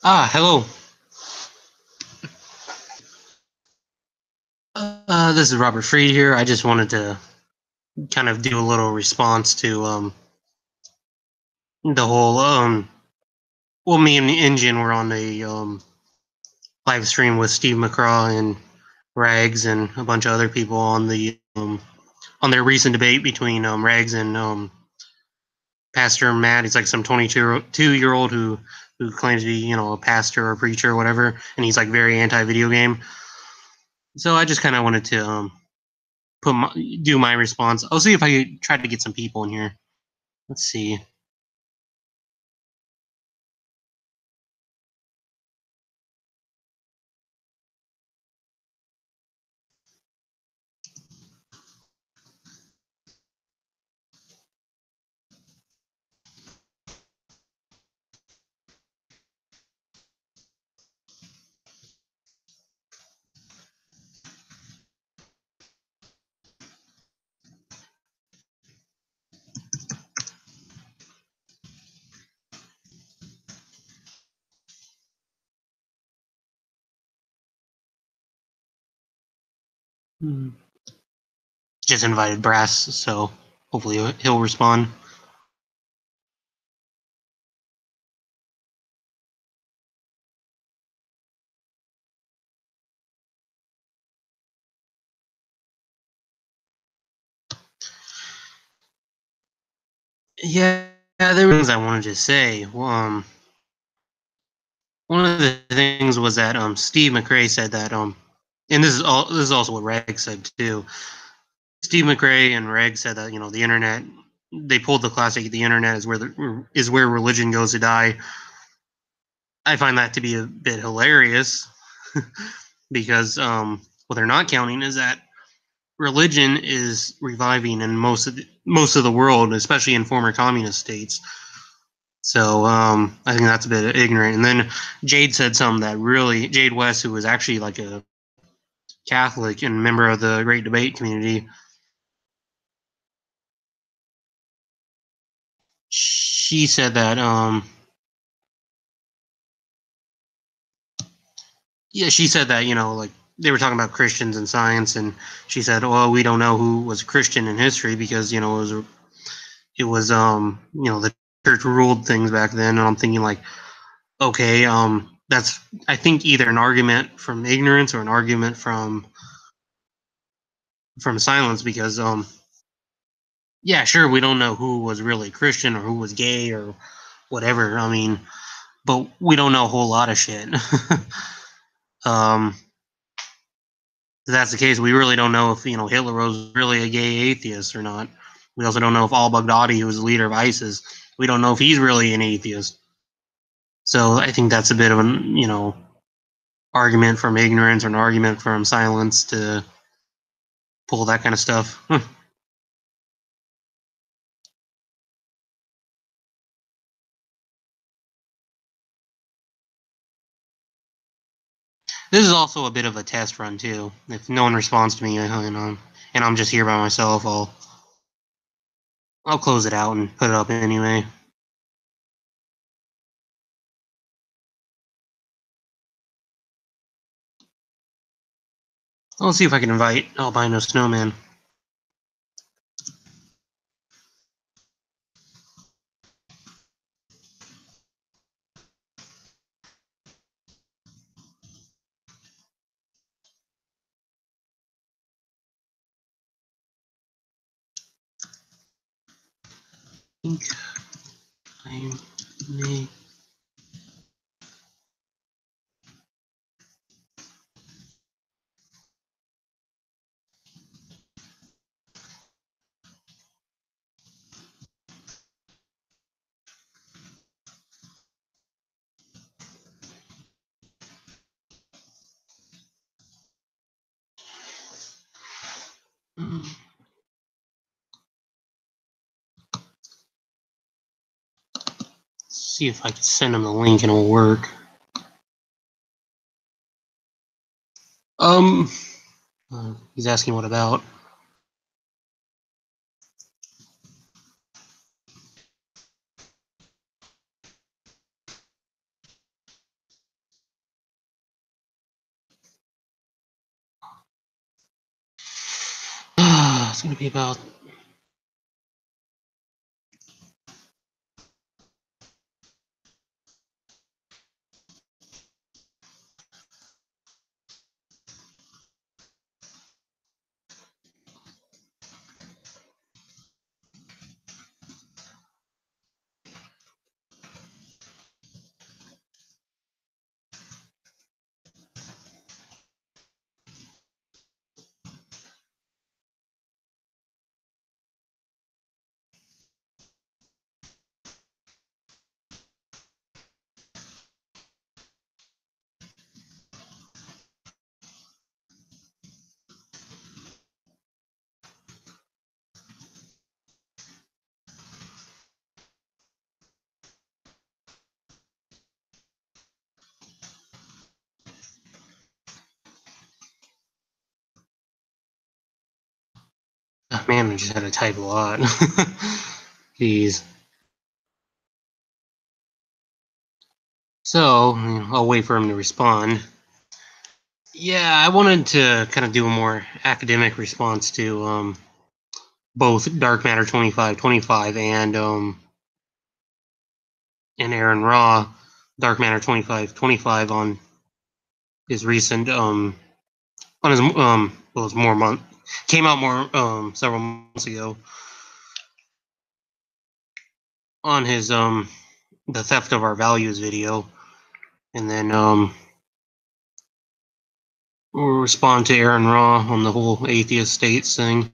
Hello. This is Robert Freed here. I just wanted to kind of do a little response to the whole well, me and the Engine were on a live stream with Steve Mcrae and Rags and a bunch of other people on their recent debate between Rags and Pastor Matt. He's like some 22-year-old who claims to be, a pastor or preacher or whatever, and he's like very anti-video game. So I just kind of wanted to do my response. I'll see if I could try to get some people in here. Let's see. Just invited Brass, so hopefully he'll respond. Yeah, there were things I wanted to say. One of the things was that Steve Mcrae said that and this is also what Reg said too. Steve Mcrae and Reg said that the internet, they pulled the classic, the internet is where religion goes to die. I find that to be a bit hilarious because what they're not counting is that religion is reviving in most of the world, especially in former communist states. So I think that's a bit ignorant. And then Jade said something that really Jade West, who was actually like a Catholic and member of the Great Debate community, she said that she said that like they were talking about Christians and science, and she said, well, we don't know who was Christian in history because it was the church ruled things back then. And I'm thinking like, okay, that's I think either an argument from ignorance or an argument from silence because yeah, sure, we don't know who was really Christian or who was gay or whatever. I mean, but we don't know a whole lot of shit. um if that's the case, we really don't know if Hitler was really a gay atheist or not. We also don't know if al-Baghdadi, who was the leader of ISIS, we don't know if he's really an atheist. So I think that's a bit of an argument from ignorance or an argument from silence to pull that kind of stuff. This is also a bit of a test run too. If no one responds to me, and I'm just here by myself, I'll close it out and put it up anyway. I'll see if I can invite Albino Snowman. I think I may. See if I can send him the link and it'll work. He's asking what about. It's going to be about... Oh, man, I just had to type a lot. Jeez. So, I'll wait for him to respond. Yeah, I wanted to kind of do a more academic response to both Dark Matter 2525 and Aaron Raw, Dark Matter 2525 on his recent on his well, it's more month came out more several months ago on his the Theft of Our Values video, and then we'll respond to Aaron Raw on the whole atheist states thing.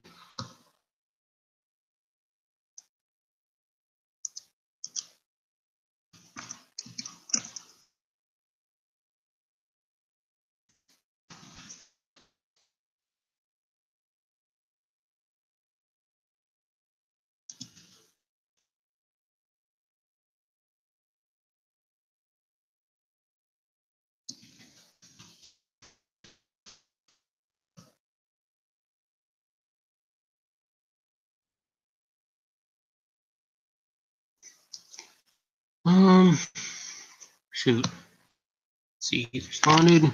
Shoot. Let's see, he responded.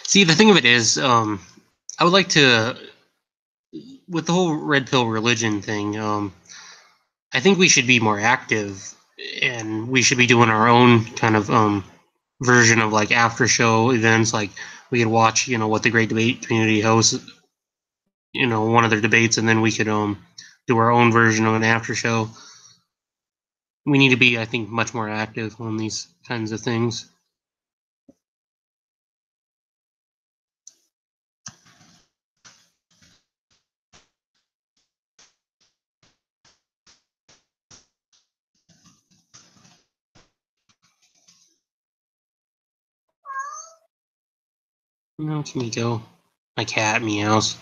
See, the thing of it is, I would like to, with the whole red pill religion thing, I think we should be more active, and we should be doing our own kind of version of like after show events. Like we could watch, what the Great Debate Community hosts, one of their debates, and then we could do our own version of an after show. We need to be, I think, much more active on these kinds of things. It's Miko. My cat meows.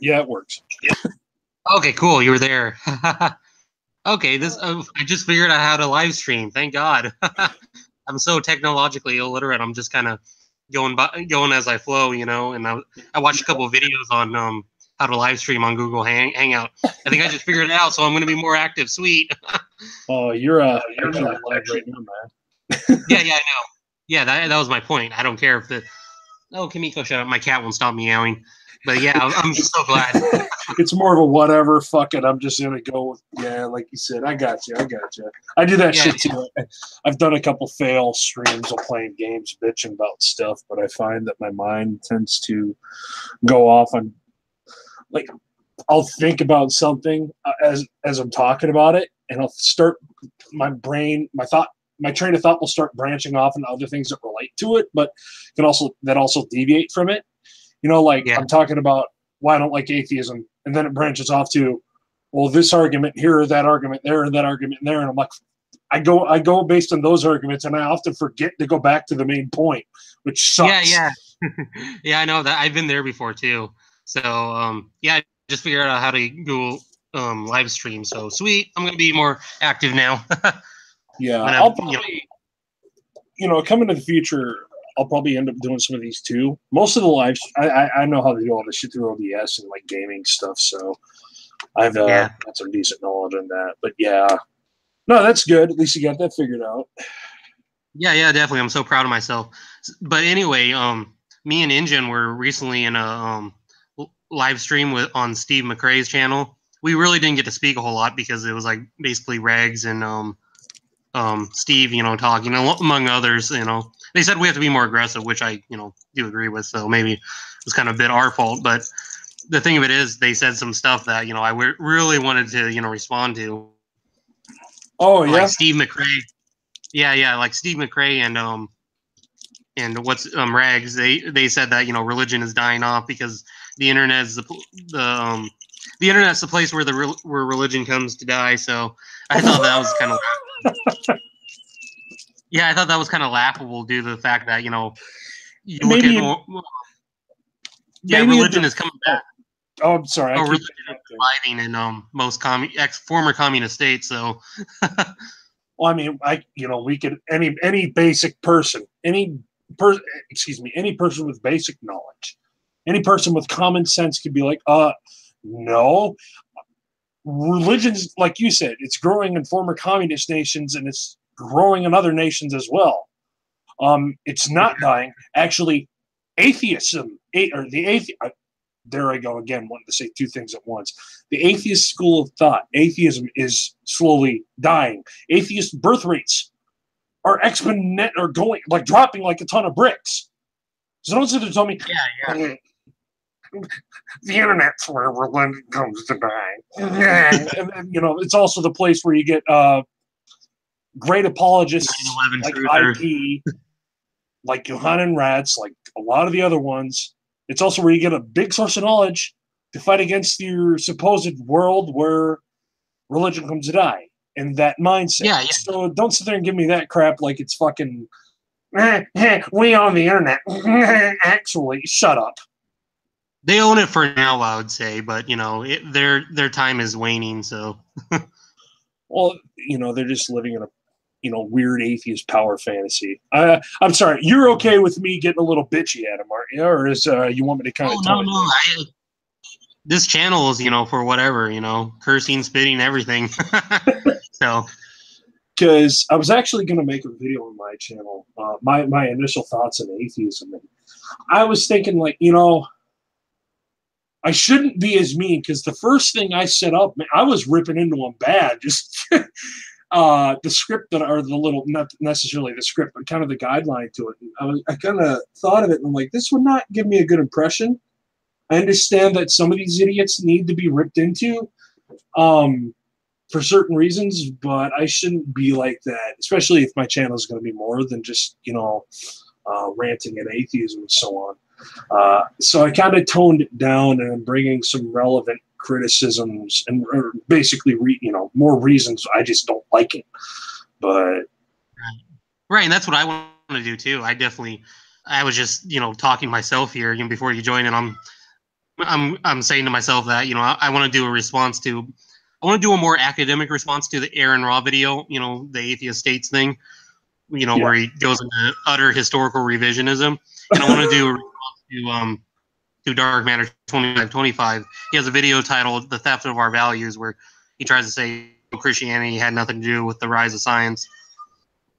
Yeah, it works. Okay, cool. You were there. Okay, I just figured out how to live stream. Thank God. I'm so technologically illiterate. I'm just kind of going as I flow, And I watched a couple of videos on how to live stream on Google Hangout. I think I just figured it out, so I'm going to be more active. Sweet. Oh, you're actually live right now, man. Yeah, I know. Yeah, that was my point. I don't care if Oh, Kimiko, shut up! My cat won't stop meowing. But yeah, I'm so glad. It's more of a whatever. Fuck it. I'm just gonna go with like you said. I got you. I do that shit too. I've done a couple fail streams of playing games, bitching about stuff, but I find that my mind tends to go off on like I'll think about something as I'm talking about it, and I'll start my brain, my train of thought will start branching off into other things that relate to it, but can also deviate from it. I'm talking about why I don't like atheism, and then it branches off to, well, this argument here, or that argument there, and that argument there, and I'm like, I go based on those arguments, and I often forget to go back to the main point, which sucks. Yeah. Yeah, I know that. I've been there before too. So I just figured out how to go live stream. So sweet, I'm gonna be more active now. Yeah, I'll probably, coming to the future, I'll probably end up doing some of these too. Most of the lives, I know how to do all this shit through OBS and like gaming stuff, so I've got some decent knowledge on that. But yeah, no, that's good. At least you got that figured out. Yeah, definitely. I'm so proud of myself. But anyway, me and Injun were recently in a live stream on Steve Mcrae's channel. We really didn't get to speak a whole lot because it was like basically Regs and Steve, talking among others. They said we have to be more aggressive, which I do agree with. So maybe it was kind of a bit our fault. But the thing of it is, they said some stuff that I really wanted to respond to. Oh yeah, like Steve Mcrae. Yeah, like Steve Mcrae and what's Rags. They said that religion is dying off because the internet is the internet's the place where where religion comes to die. So I thought that was kind of I thought that was kind of laughable due to the fact that you look at religion is coming back. Oh, I'm sorry. Religion is surviving in most former communist states. So. Well, I mean, we could any basic person, any person with basic knowledge, any person with common sense could be like, no, religion's, like you said, it's growing in former communist nations and it's growing in other nations as well. It's not dying. Actually, atheism, there I go again, wanting to say two things at once. The atheist school of thought, atheism is slowly dying. Atheist birth rates are going, like dropping like a ton of bricks. So don't sit there and tell me, the internet's where religion comes to die. And then, it's also the place where you get great apologists like IP, like Johann Rats, like a lot of the other ones. It's also where you get a big source of knowledge to fight against your supposed world where religion comes to die and that mindset. Yeah. So don't sit there and give me that crap like it's fucking, we own the internet. Actually, shut up. They own it for now, I would say, but their time is waning. So, well, they're just living in a weird atheist power fantasy. I'm sorry. You're okay with me getting a little bitchy at him, aren't you? Or is you want me to kind of? No. This channel is for whatever cursing, spitting, everything. So, because I was actually going to make a video on my channel, my initial thoughts on atheism, and I was thinking I shouldn't be as mean because the first thing I set up, I was ripping into them bad. Just the script or the little, not necessarily the script, but kind of the guideline to it. And I kind of thought of it and I'm like, this would not give me a good impression. I understand that some of these idiots need to be ripped into for certain reasons, but I shouldn't be like that, especially if my channel is going to be more than just, ranting at atheism and so on. So I kind of toned it down and I'm bringing some relevant criticisms and basically, more reasons I just don't like it. But right, and that's what I want to do too. I was just talking to myself here before you joined, and I'm saying to myself that I want to do a more academic response to the Aaron Raw video, the atheist states thing, where he goes into utter historical revisionism, and I want to do a response to Dark Matter 2525. He has a video titled "The Theft of Our Values," where he tries to say Christianity had nothing to do with the rise of science.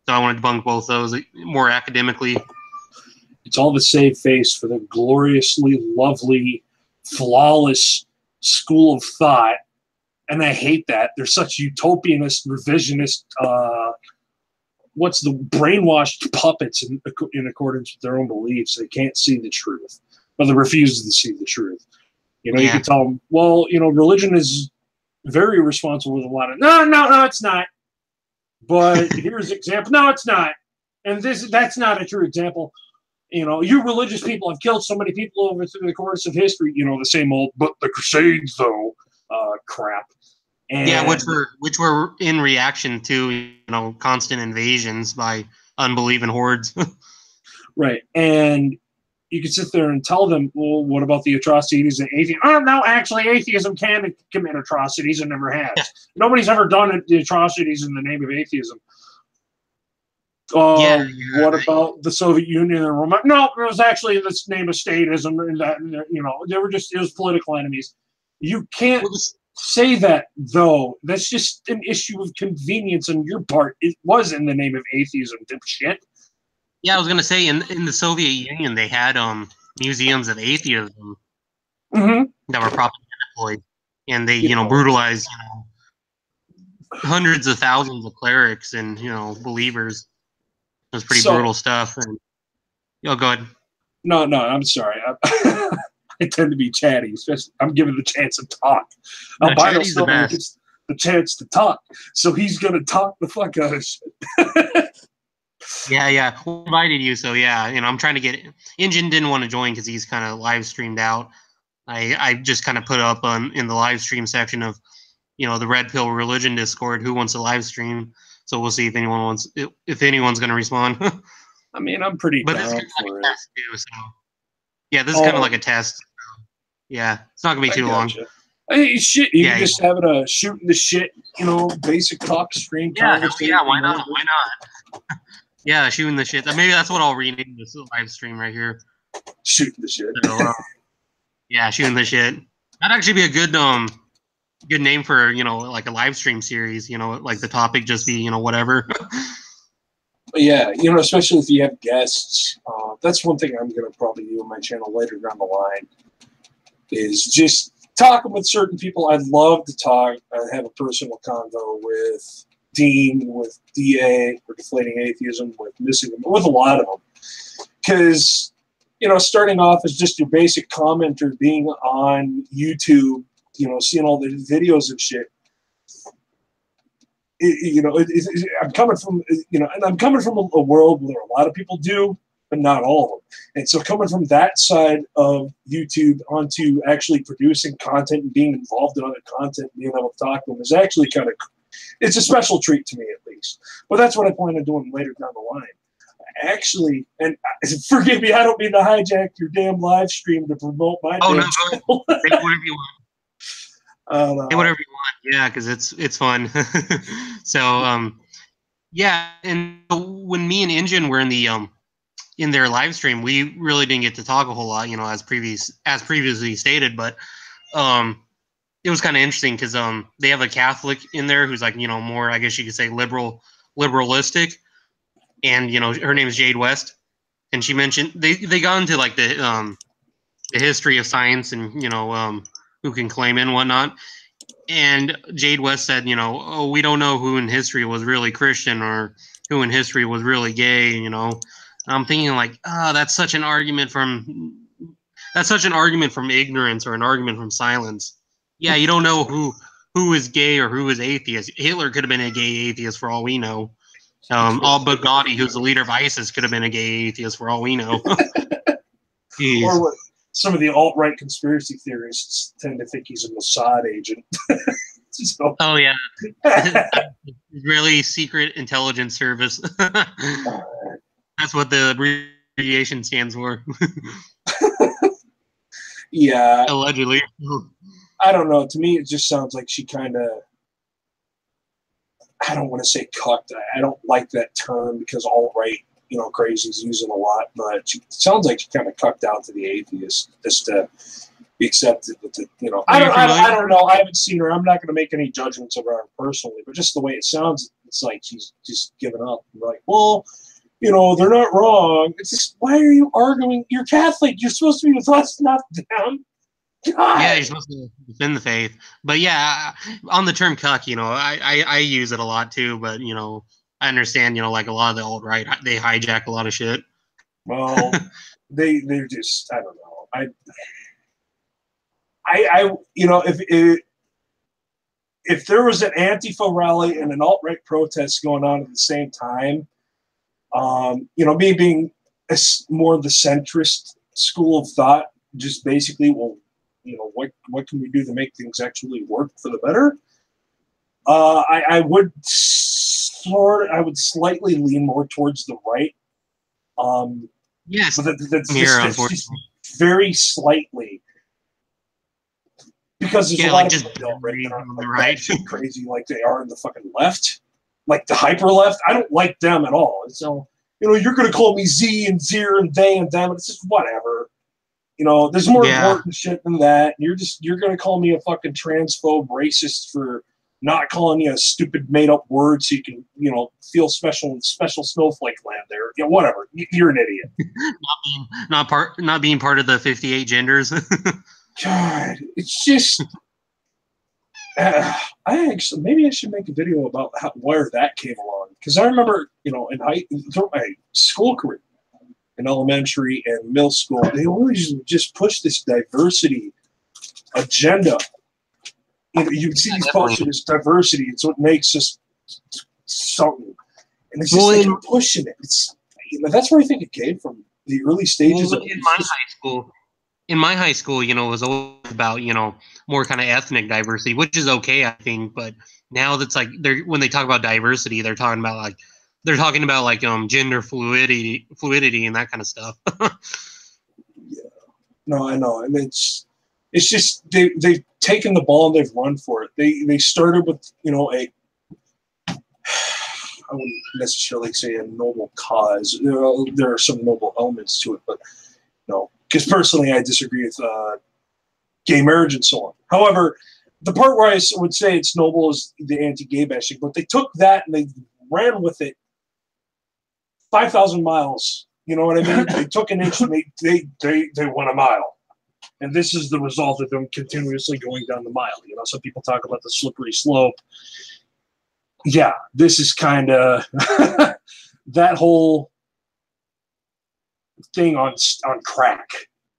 So I want to debunk both those more academically. It's all to save face for the gloriously lovely, flawless school of thought. And I hate that. They're such utopianist, revisionist, what's the brainwashed puppets in accordance with their own beliefs. They can't see the truth, but they refuse to see the truth. You know, you can tell them, well, you know, religion is very responsible with a lot of, no, it's not. But here's an example. No, it's not. And that's not a true example. You know, you religious people have killed so many people over through the course of history. You know, the same old, but the Crusades, though, crap. And yeah, which were in reaction to, you know, constant invasions by unbelieving hordes. Right. And you can sit there and tell them, well, what about the atrocities that atheism? Oh, no, actually, atheism can commit atrocities and never has. Yeah. Nobody's ever done the atrocities in the name of atheism. What about the Soviet Union and Roma? No, it was actually in the name of statism, and that, you know, it was political enemies. You can't say that, though. That's just an issue of convenience on your part. It was in the name of atheism, dipshit. Yeah, I was gonna say in the Soviet Union they had museums of atheism that were propaganda ploys, and they brutalized hundreds of thousands of clerics and believers. It was pretty brutal stuff. And go ahead. No, I'm sorry. I tend to be chatty, especially I'm given the chance to talk. Albino Snowman gets the chance to talk, so he's gonna talk the fuck out of shit. Yeah. We invited you, so yeah. I'm trying to get. Injin didn't want to join because he's kind of live streamed out. I just kind of put up in the live stream section of, the Red Pill Religion Discord, who wants to live stream. So we'll see if anyone's going to respond. I mean, I'm pretty down for it. Test too, so. Yeah, this is kind of like a test. So. Yeah, it's not going to be too long. Hey, shit, you can just have it a shooting the shit, basic talk stream. Yeah, why not? Yeah, shooting the shit. Maybe that's what I'll rename this live stream right here. Shooting the shit. So, yeah, shooting the shit. That'd actually be a good name for like a live stream series. Like the topic just be whatever. Yeah, especially if you have guests. That's one thing I'm going to probably do on my channel later down the line. Is just talking with certain people. I'd love to talk. I have a personal convo with Dean, with DA, for Deflating Atheism, with a lot of them. Because, starting off as just your basic commenter, being on YouTube, seeing all the videos and shit. I'm coming from, and I'm coming from a world where a lot of people do, but not all of them. And so coming from that side of YouTube onto actually producing content and being involved in other content, being able to talk to them is actually kind of, it's a special treat to me at least. But that's what I plan on doing later down the line. Actually, and forgive me, I don't mean to hijack your damn live stream to promote my channel. Say whatever you want. Say whatever you want, yeah, because it's fun. So, yeah, and when me and Injin were in their live stream, we really didn't get to talk a whole lot, as previously stated, but it was kind of interesting because they have a Catholic in there who's like more, I guess you could say, liberalistic, and her name is Jade West, and she mentioned they got into like the history of science and who can claim it and whatnot. And Jade West said, we don't know who in history was really Christian or who in history was really gay, I'm thinking like, that's such an argument from ignorance or an argument from silence. Yeah, you don't know who is gay or who is atheist. Hitler could have been a gay atheist for all we know. Al-Baghdadi, who's the leader of ISIS, could have been a gay atheist for all we know. Or what some of the alt-right conspiracy theorists tend to think he's a Mossad agent. So. Oh, yeah. Really secret intelligence service. That's what the abbreviation stands for. Yeah. Allegedly. I don't know. To me, it just sounds like she kind of, I don't want to say cucked. I don't like that term because alt-right, crazies use it a lot, but it sounds like she kind of cucked out to the atheists just to be accepted. I don't know. I haven't seen her. I'm not going to make any judgments of her personally, but just the way it sounds, it's like she's just given up. I'm like, well, you know, they're not wrong. It's just, why are you arguing? You're Catholic. You're supposed to be with us, not them. God. Yeah, you're supposed to defend the faith. But yeah, on the term cuck, you know, I use it a lot too. But you know, I understand, you know, like a lot of the alt right, they hijack a lot of shit. Well, they're just, I don't know. I you know, if there was an Antifa rally and an alt right protest going on at the same time, you know, me being more of the centrist school of thought, just basically, well, you know, what can we do to make things actually work for the better? I would slightly lean more towards the right. Yes, but that's here, just very slightly, because there's a lot of people that aren't like right. That crazy like they are in the fucking left, like the hyper left. I don't like them at all. And so, you know, you're gonna call me Z and Zir and they and them, and it's just whatever. You know, there's more important shit than that. You're gonna call me a fucking transphobe racist for not calling you a stupid made up word so you can, you know, feel special in special snowflake land there. You know, whatever. You're an idiot. not being part of the 58 genders. God, it's just. Maybe I should make a video about where that came along, because I remember, you know, through my school career, in elementary and middle school, they always just push this diversity agenda. You know, you see these posters, this diversity. It's what makes us something, and it's just they keep pushing it. It's, you know, that's where I think it came from. The early stages of in my high school, you know, it was always about, you know, more kind of ethnic diversity, which is okay, I think. But now that's like when they talk about diversity, they're talking about like gender fluidity and that kind of stuff. Yeah, no, I know. I mean, it's just they've taken the ball and they've run for it. They started with, you know, I wouldn't necessarily say a noble cause. There are some noble elements to it, but no, because personally I disagree with gay marriage and so on. However, the part where I would say it's noble is the anti-gay bashing, but they took that and they ran with it 5,000 miles. You know what I mean? They took an inch and they went a mile. And this is the result of them continuously going down the mile. You know, some people talk about the slippery slope. Yeah, this is kind of that whole thing on crack,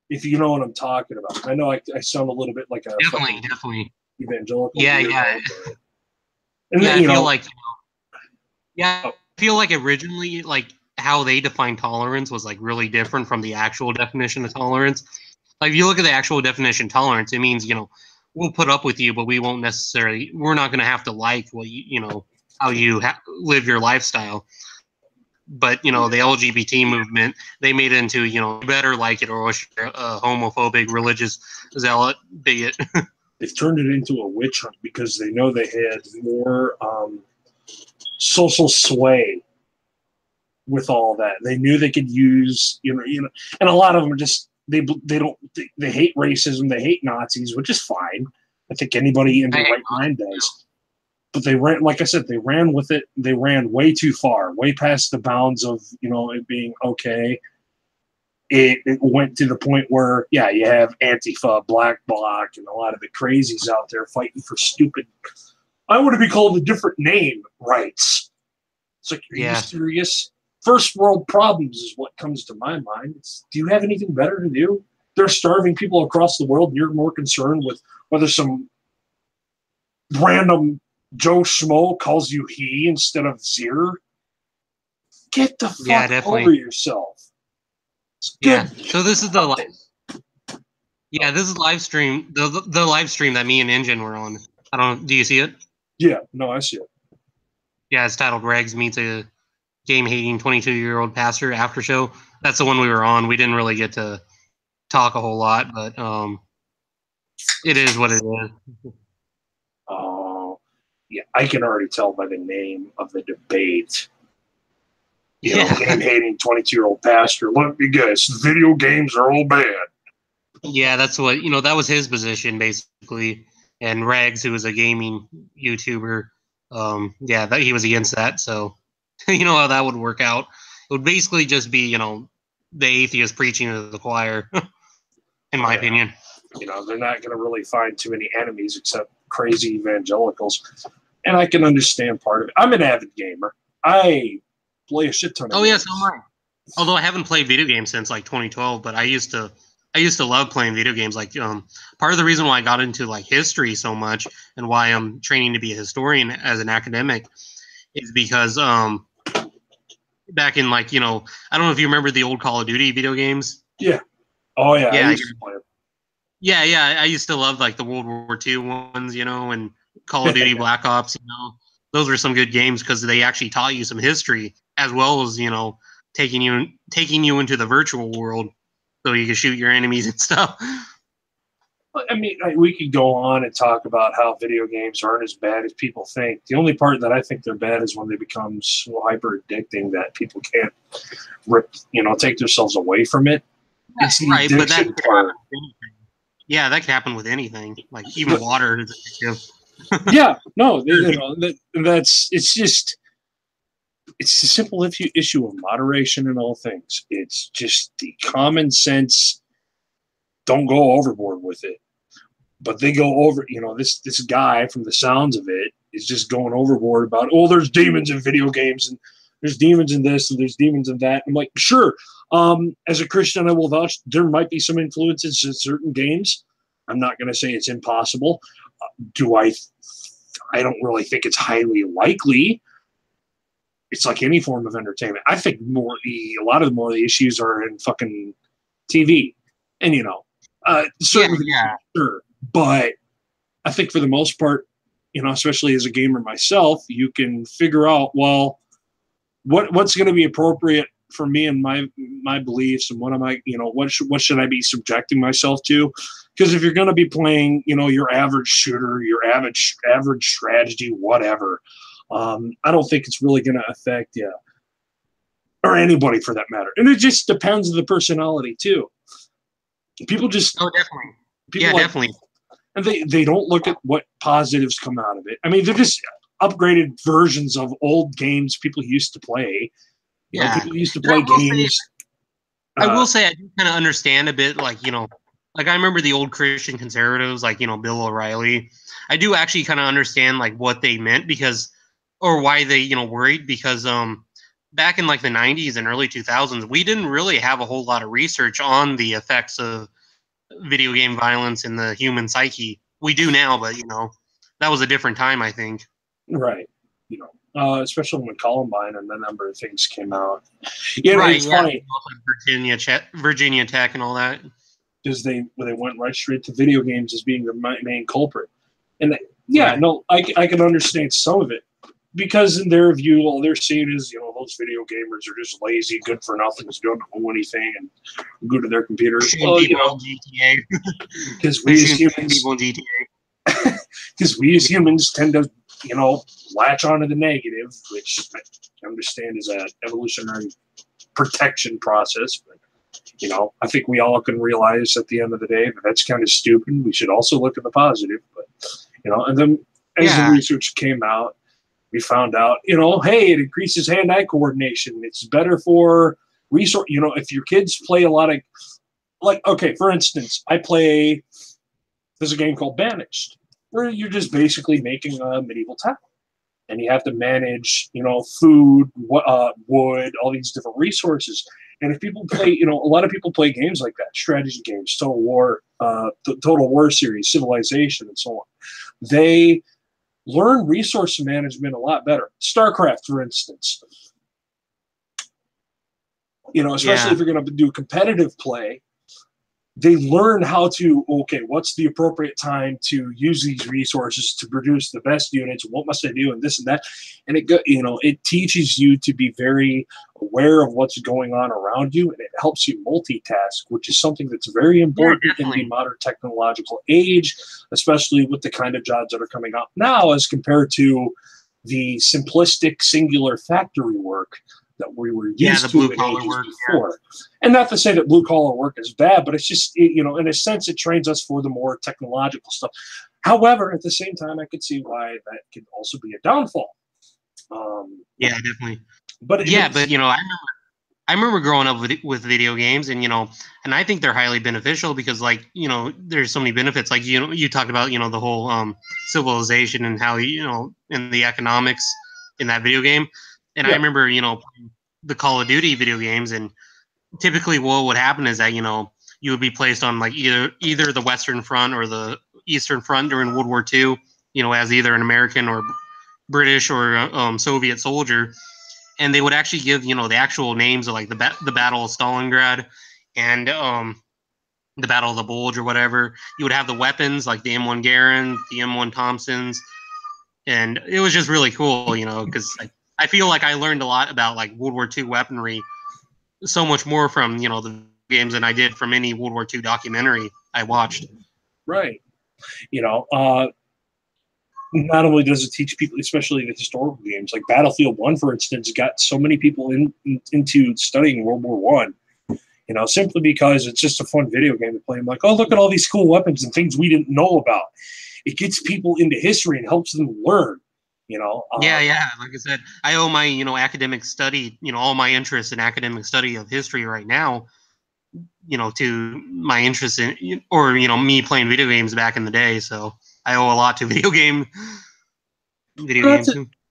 if you know what I'm talking about. I know I sound a little bit like a definitely evangelical. Yeah. And then, I feel like originally, like, how they define tolerance was like really different from the actual definition of tolerance. Like, if you look at the actual definition of tolerance, it means, you know, we'll put up with you, but we're not going to have to like what you know, how you live your lifestyle. But, you know, the LGBT movement, they made it into, you know, you better like it or else you're a homophobic, religious zealot, bigot. They've turned it into a witch hunt because they know they had more social sway with all that. They knew they could use, you know, and a lot of them are just, they hate racism, they hate Nazis, which is fine. I think anybody in their right mind does. But they ran, like I said, they ran with it. They ran way too far, way past the bounds of, you know, it being okay. It went to the point where, yeah, you have Antifa, Black Bloc, and a lot of the crazies out there fighting for stupid, I want to be called a different name, rights. It's like, are you serious? First world problems is what comes to my mind. Do you have anything better to do? They're starving people across the world, and you're more concerned with whether some random Joe Schmo calls you he instead of Zir. Get the fuck over yourself. Yeah. So this is the this is live stream. The live stream that me and Engine were on. Do you see it? Yeah, no, I see it. Yeah, it's titled Regs Meets a Game Hating 22-Year-Old Pastor After Show. That's the one we were on. We didn't really get to talk a whole lot, but it is what it is. Oh, yeah, I can already tell by the name of the debate. You know, game-hating 22-year-old pastor. Look, you guys, video games are all bad. Yeah, that's what, you know, that was his position, basically. And Regs, who was a gaming YouTuber, he was against that. So, you know how that would work out. would basically just be, the atheist preaching to the choir, in my opinion. They're not going to really find too many enemies except crazy evangelicals. And I can understand part of it. I'm an avid gamer. I play a shit ton of games. Yeah, so am I. Although I haven't played video games since like 2012, but I used to love playing video games. Like, part of the reason why I got into like history so much and why I'm training to be a historian as an academic is because back in like, I don't know if you remember the old Call of Duty video games. Yeah. Oh yeah. I used to play them. Yeah. I used to love like the World War II ones, and Call of Duty Black Ops. Those were some good games because they actually taught you some history as well as taking you into the virtual world so you can shoot your enemies and stuff. I mean, we could go on and talk about how video games aren't as bad as people think. The only part that I think they're bad is when they become so hyper addicting that people can't take themselves away from it. It's the right, but that addiction part. Yeah, that could happen with anything. Like even water is addictive. Yeah, no, it's a simple issue of moderation in all things. It's just the common sense. Don't go overboard with it. But they go over, this guy, from the sounds of it, is just going overboard about, there's demons in video games, and there's demons in this, and there's demons in that. I'm like, sure. As a Christian, I will vouch there might be some influences in certain games. I'm not going to say it's impossible. I don't really think it's highly likely. It's like any form of entertainment. I think a lot of the issues are in fucking TV. And, certainly, sure. But I think for the most part, especially as a gamer myself, you can figure out, well, what's going to be appropriate for me and my beliefs, and what am I, what should I be subjecting myself to? Because if you're going to be playing, your average shooter, your average strategy, whatever, I don't think it's really going to affect you or anybody for that matter. And it just depends on the personality too. People just definitely. Definitely. And they don't look at what positives come out of it. I mean, they're just upgraded versions of old games people used to play. People used to play games. I will say I do kind of understand a bit, like I remember the old Christian conservatives, like Bill O'Reilly. I do actually kind of understand like what they meant or why they worried, because back in like the 90s and early 2000s, we didn't really have a whole lot of research on the effects of video game violence in the human psyche. We do now, but that was a different time, I think. Right. Especially when Columbine and a number of things came out. It's funny. Virginia Tech and all that. Because they went right straight to video games as being the main culprit. And I can understand some of it. Because in their view, all they're seeing is, those video gamers are just lazy, good for nothing, don't know anything, and good to their computers. GTA. Because we as humans tend to, latch onto the negative, which I understand is an evolutionary protection process. But, I think we all can realize at the end of the day that that's kind of stupid. We should also look at the positive. But, and then as the research came out, we found out, hey, it increases hand-eye coordination. It's better for resource. If your kids play a lot of, for instance, there's a game called Banished, where you're just basically making a medieval town. And you have to manage, food, wood, all these different resources. And if people play, a lot of people play games like that, strategy games, Total War series, Civilization, and so on. They learn resource management a lot better. StarCraft, for instance. Especially if you're going to do competitive play, they learn how to, what's the appropriate time to use these resources to produce the best units? What must I do? And this and that. And it teaches you to be very aware of what's going on around you, and it helps you multitask, which is something that's very important in the modern technological age, especially with the kind of jobs that are coming up now as compared to the simplistic singular factory work that we were used to in ages before. And not to say that blue collar work is bad, but it's just, in a sense, it trains us for the more technological stuff. However, at the same time, I could see why that could also be a downfall. Definitely. But I remember I remember growing up with video games, and and I think they're highly beneficial because, like, there's so many benefits. Like, you talked about, the whole civilization and how and the economics in that video game. And I Yeah. remember, the Call of Duty video games, and typically what would happen is that you would be placed on like either the Western Front or the Eastern Front during World War II, as either an American or British or Soviet soldier, and they would actually give the actual names of like the Battle of Stalingrad and the Battle of the Bulge or whatever. You would have the weapons like the M1 Garand, the M1 Thompsons, and it was just really cool, because I feel like I learned a lot about like World War II weaponry, so much more from the games than I did from any World War II documentary I watched. Right. Not only does it teach people, especially the historical games, like Battlefield 1, for instance, got so many people into studying World War One. Simply because it's just a fun video game to play. I'm like, oh, look at all these cool weapons and things we didn't know about. It gets people into history and helps them learn. Yeah. Like I said, I owe my academic study, all my interest in academic study of history right now, to my interest in, or me playing video games back in the day. So I owe a lot to video games.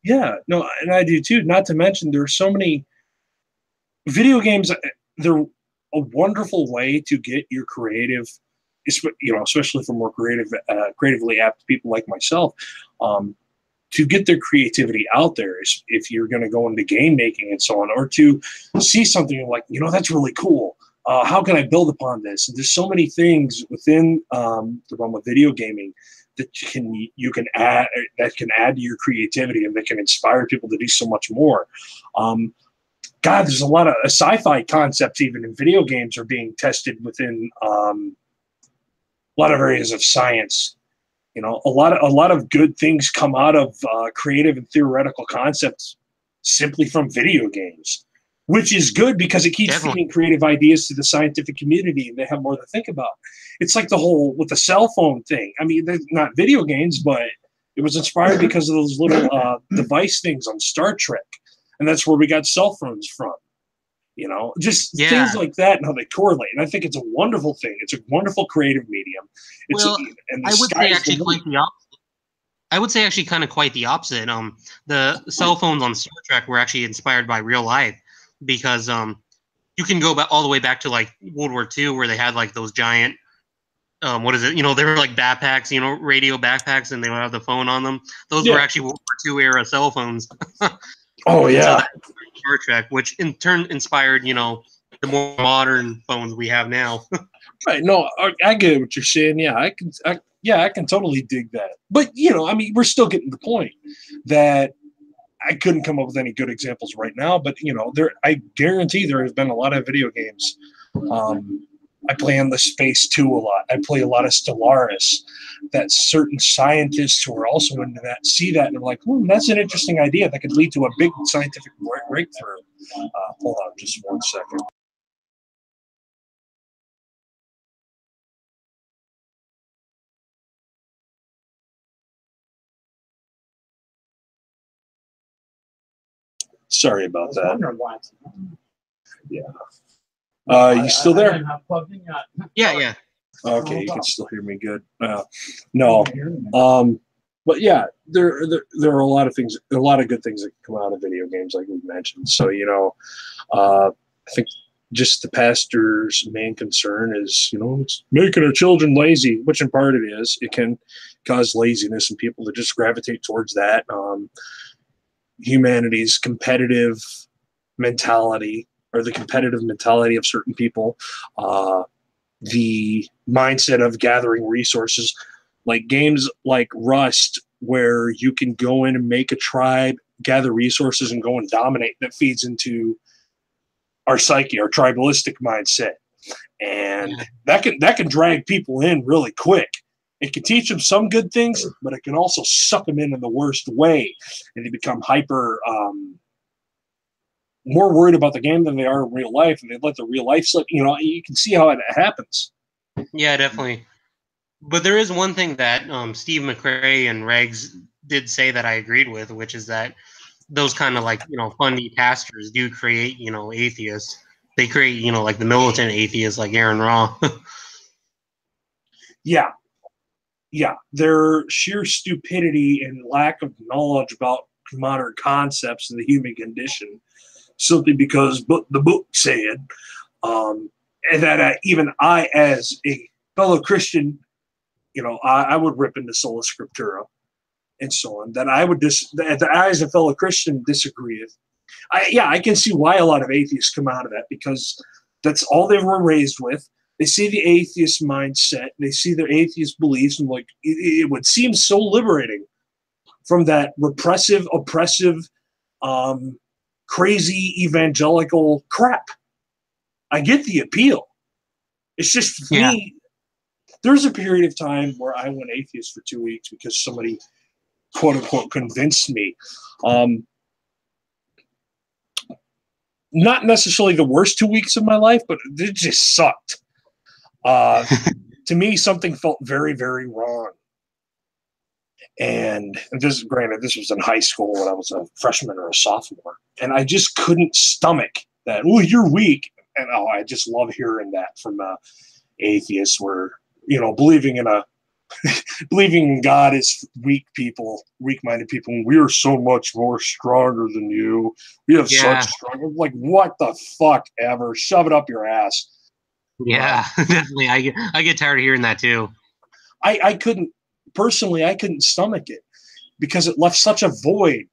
Yeah, no, and I do too. Not to mention, there are so many video games. They're a wonderful way to get your creative, especially for more creatively apt people like myself, to get their creativity out there. If you're going to go into game making and so on, or to see something like, that's really cool. How can I build upon this? And there's so many things within the realm of video gaming that you can add to your creativity and that can inspire people to do so much more. There's a lot of sci-fi concepts even in video games are being tested within a lot of areas of science. A lot of good things come out of creative and theoretical concepts simply from video games, which is good because it keeps feeding creative ideas to the scientific community and they have more to think about. It's like the whole with the cell phone thing. I mean, they're not video games, but it was inspired because of those little device things on Star Trek. And that's where we got cell phones from. Things like that and how they correlate. And I think it's a wonderful thing. It's a wonderful creative medium. I would say actually quite the opposite. I would say actually kind of quite the opposite. The cell phones on Star Trek were actually inspired by real life because you can go all the way back to like World War II where they had like those giant what is it? They were like backpacks, radio backpacks, and they would have the phone on them. Those were actually World War II era cell phones. Oh yeah, so Star Trek, which in turn inspired, the more modern phones we have now. Right. No, I get what you're saying. Yeah, I can totally dig that. But we're still getting the point that I couldn't come up with any good examples right now. But I guarantee there has been a lot of video games. I play on the Space 2 a lot. I play a lot of Stellaris. That certain scientists who are also into that see that and they're like, that's an interesting idea that could lead to a big scientific breakthrough. Hold on just 1 second. Sorry about that. Yeah. You still there? Yeah. Okay, you can still hear me good. No. But yeah, there are a lot of things, a lot of good things that come out of video games, like we mentioned. So, I think just the pastor's main concern is, it's making our children lazy, which in part it is. It can cause laziness and people to just gravitate towards that. Humanity's competitive mentality, or the competitive mentality of certain people, the mindset of gathering resources, like games like Rust, where you can go in and make a tribe, gather resources, and go and dominate. That feeds into our psyche, our tribalistic mindset, and that can drag people in really quick. It can teach them some good things, but it can also suck them in the worst way, and they become hyper, more worried about the game than they are in real life, and they let the real life slip. You can see how it happens. Yeah, definitely. But there is one thing that Steve Mcrae and Regs did say that I agreed with, which is that those kind of like funny pastors do create atheists. they create, you know, like the militant atheists like Aaron Ra. Yeah. Yeah. Their sheer stupidity and lack of knowledge about modern concepts of the human condition, simply because the book said, and that even I, as a fellow Christian, you know, I would rip into sola scriptura and so on, that I would that I, as a fellow Christian, disagree with. I can see why a lot of atheists come out of that, because that's all they were raised with. They see the atheist mindset, they see their atheist beliefs, and like it would seem so liberating from that repressive, oppressive, crazy evangelical crap. I get the appeal. It's just for me. There's a period of time where I went atheist for 2 weeks because somebody, quote unquote, convinced me. Not necessarily the worst 2 weeks of my life, but it just sucked. To me, something felt very, very wrong. And this, granted, this was in high school when I was a freshman or a sophomore, and I just couldn't stomach that. Oh, you're weak, and I just love hearing that from atheists, where, you know, believing in God is weak-minded people. And we are so much more stronger than you. We have such strong. Like, what the fuck ever? Shove it up your ass. Yeah, definitely. I get tired of hearing that too. I couldn't stomach it, because it left such a void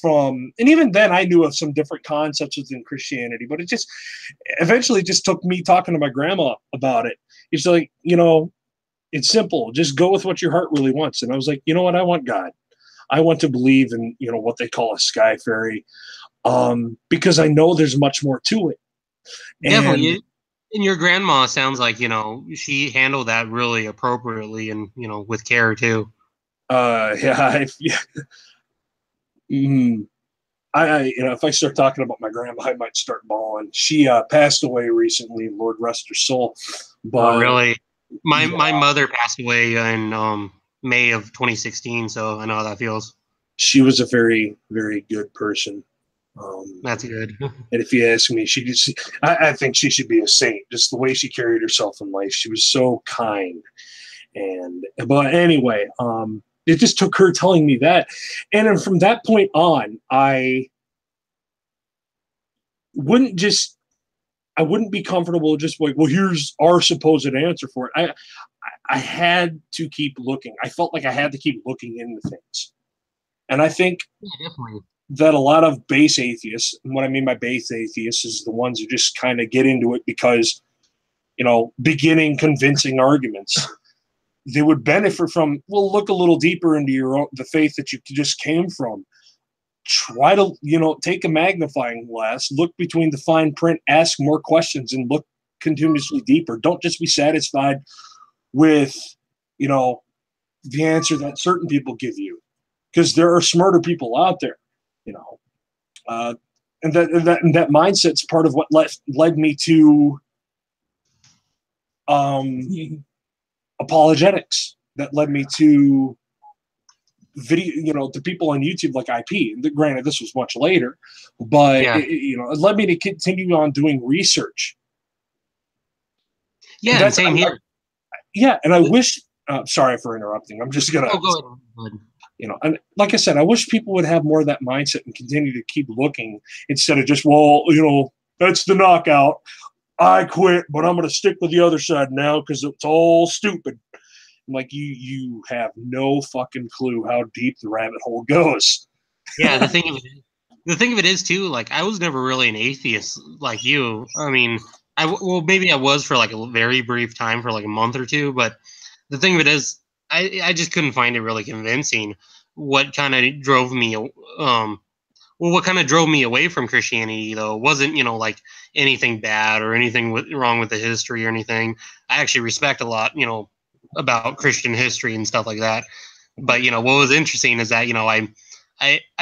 from, and even then I knew of some different concepts within Christianity, but it just eventually just took me talking to my grandma about it. It's like, you know, it's simple. Just go with what your heart really wants. And I was like, you know what? I want God. I want to believe in, you know, what they call a sky fairy, because I know there's much more to it. Definitely. And your grandma sounds like, you know, she handled that really appropriately and, you know, with care too. You know, if I start talking about my grandma, I might start bawling. She passed away recently, Lord rest her soul. But really, my mother passed away in May of 2016, so I know how that feels. She was a very, very good person. That's good. And if you ask me, I think she should be a saint. Just the way she carried herself in life, she was so kind. But anyway, it just took her telling me that, and then from that point on, I wouldn't be comfortable just like, well, here's our supposed answer for it. I had to keep looking. I felt like I had to keep looking into things, and I think definitely that a lot of base atheists, and what I mean by base atheists is the ones who just kind of get into it because, you know, beginning convincing arguments. They would benefit from, well, look a little deeper into the faith that you just came from. Try to, you know, take a magnifying glass, look between the fine print, ask more questions, and look continuously deeper. Don't just be satisfied with, you know, the answer that certain people give you, because there are smarter people out there, you know. And that mindset's part of what led me to apologetics, that led me to video, you know, to people on YouTube like IP. Granted, this was much later, but you know, it led me to continue on doing research. Yeah, and same here. And I wish. Sorry for interrupting. I'm just gonna. Go ahead. You know, and like I said, I wish people would have more of that mindset and continue to keep looking instead of just, well, you know, that's the knockout. I quit, but I'm going to stick with the other side now because it's all stupid. Like, you have no fucking clue how deep the rabbit hole goes. Yeah, the thing of it is too, like, I was never really an atheist like you. I mean, maybe I was for like a very brief time, for like a month or two, but the thing of it is, I just couldn't find it really convincing. What kind of drove me what kind of drove me away from Christianity, though, wasn't, you know, like anything bad or anything wrong with the history or anything. I actually respect a lot, you know, about Christian history and stuff like that. But, you know, what was interesting is that, you know, I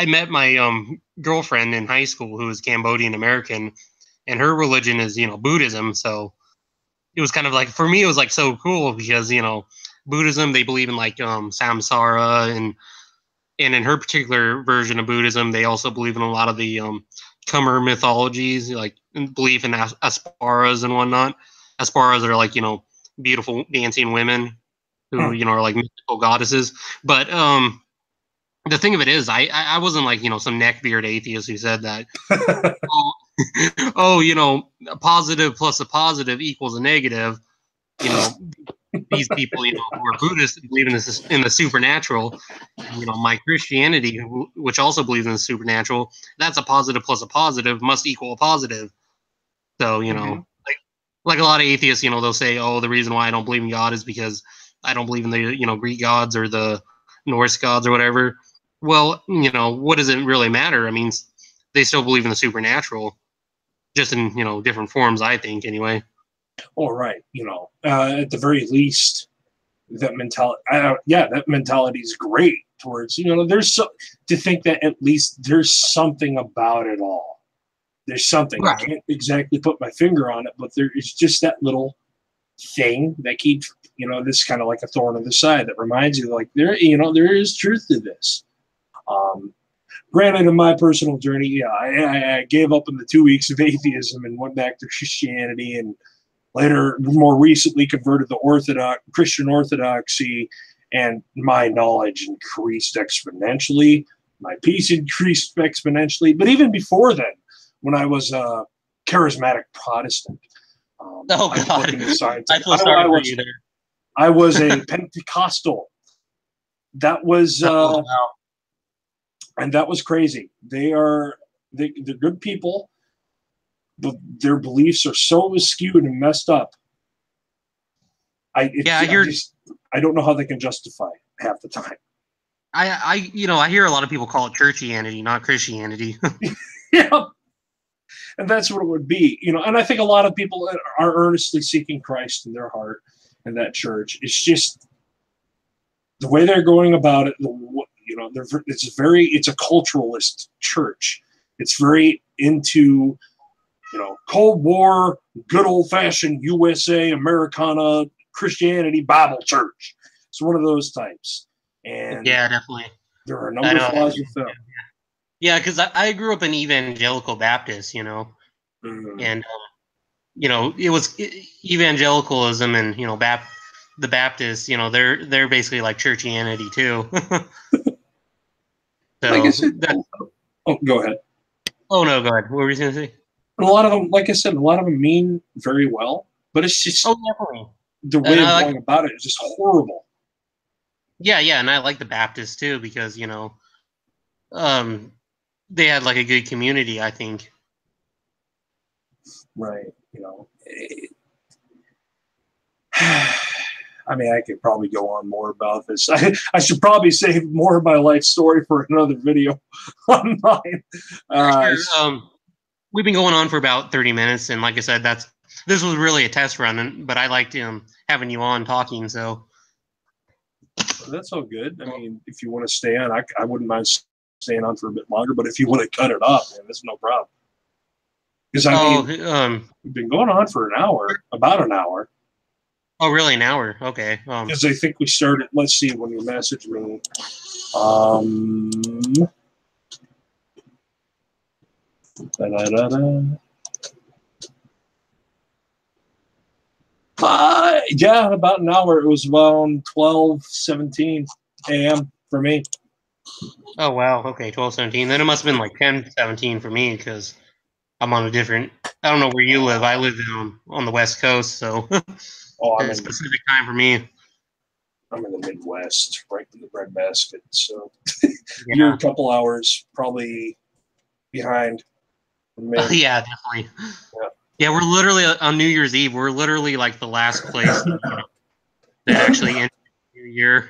met my girlfriend in high school who was Cambodian American, and her religion is, you know, Buddhism. So it was kind of like, for me, it was like so cool because, you know, Buddhism, they believe in like samsara, and in her particular version of Buddhism, they also believe in a lot of the Comer mythologies, like belief in Asparas and whatnot. Asparas are like, beautiful dancing women who, are like mythical goddesses. But the thing of it is, I wasn't like, some neckbeard atheist who said that, a positive plus a positive equals a negative. These people, who are Buddhists believe in the supernatural. My Christianity, which also believes in the supernatural, that's a positive plus a positive must equal a positive. So, like a lot of atheists, they'll say, oh, the reason why I don't believe in God is because I don't believe in the, Greek gods or the Norse gods or whatever. Well, what does it really matter? I mean, they still believe in the supernatural, just in, different forms, I think, anyway. All right. At the very least, that mentality, that mentality is great towards, there's to think that at least there's something about it all. There's something. Right. I can't exactly put my finger on it, but there is just that little thing that keeps, this kind of like a thorn in the side that reminds you, like, there is truth to this. Granted, in my personal journey, I gave up in the 2 weeks of atheism and went back to Christianity, and later, more recently, converted to Christian Orthodoxy, and my knowledge increased exponentially. My peace increased exponentially. But even before then, when I was a charismatic Protestant, oh God, I feel sorry for you there. I was a Pentecostal. That was, wow. And that was crazy. They're good people, but their beliefs are so skewed and messed up. I don't know how they can justify it half the time. I hear a lot of people call it churchianity, not Christianity. Yeah. And that's what it would be, and I think a lot of people are earnestly seeking Christ in their heart in that church. It's just the way they're going about it. It's a culturalist church. It's very into, Cold War, good old fashioned USA, Americana, Christianity, Bible church. It's one of those types. And yeah, definitely. There are a number of flaws with them. Yeah, because I grew up in evangelical Baptist, and it was evangelicalism, and the Baptists, they're basically like churchianity too. So like I said, go ahead. Oh no, go ahead. What were you going to say? A lot of them, like I said, a lot of them mean very well, but it's just definitely. The way of going about it is just horrible. Yeah, and I like the Baptists too because they had like a good community, I think. Right. I mean, I could probably go on more about this. I should probably save more of my life story for another video online. We've been going on for about 30 minutes, and like I said, this was really a test run, but I liked having you on talking, so. That's all good. I mean, if you want to stay on, I wouldn't mind staying on for a bit longer, but if you want to cut it off, man, that's no problem. Because we've been going on for about an hour. Oh, really? An hour? Okay. Because I think we started. Let's see when you messaged me. Yeah, about an hour. It was around 12:17 a.m. for me. Oh wow. Okay, 12:17. Then it must have been like 10:17 for me because I'm on a different. I don't know where you live. I live on the West Coast, so I'm it's Pacific time for me. I'm in the Midwest, right in the breadbasket. So you're a couple hours probably behind. Yeah, definitely. Yeah, we're literally on New Year's Eve. We're literally like the last place that actually ended the New Year.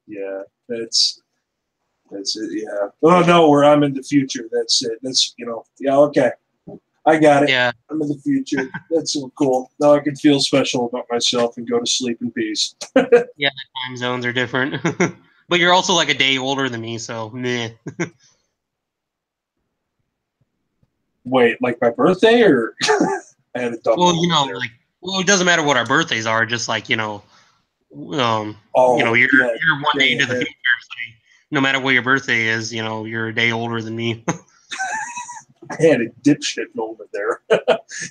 Yeah, that's it. Yeah. Oh no, where I'm in the future. That's it. That's Yeah. Okay. I got it. Yeah. I'm in the future. That's so cool. Now I can feel special about myself and go to sleep in peace. Yeah, the time zones are different. But you're also like a day older than me, so meh. Wait, like my birthday, or I had a double? Well, it doesn't matter what our birthdays are. Just like you're 1 day into the future. So no matter what your birthday is, you're a day older than me. I had a dipshit moment there.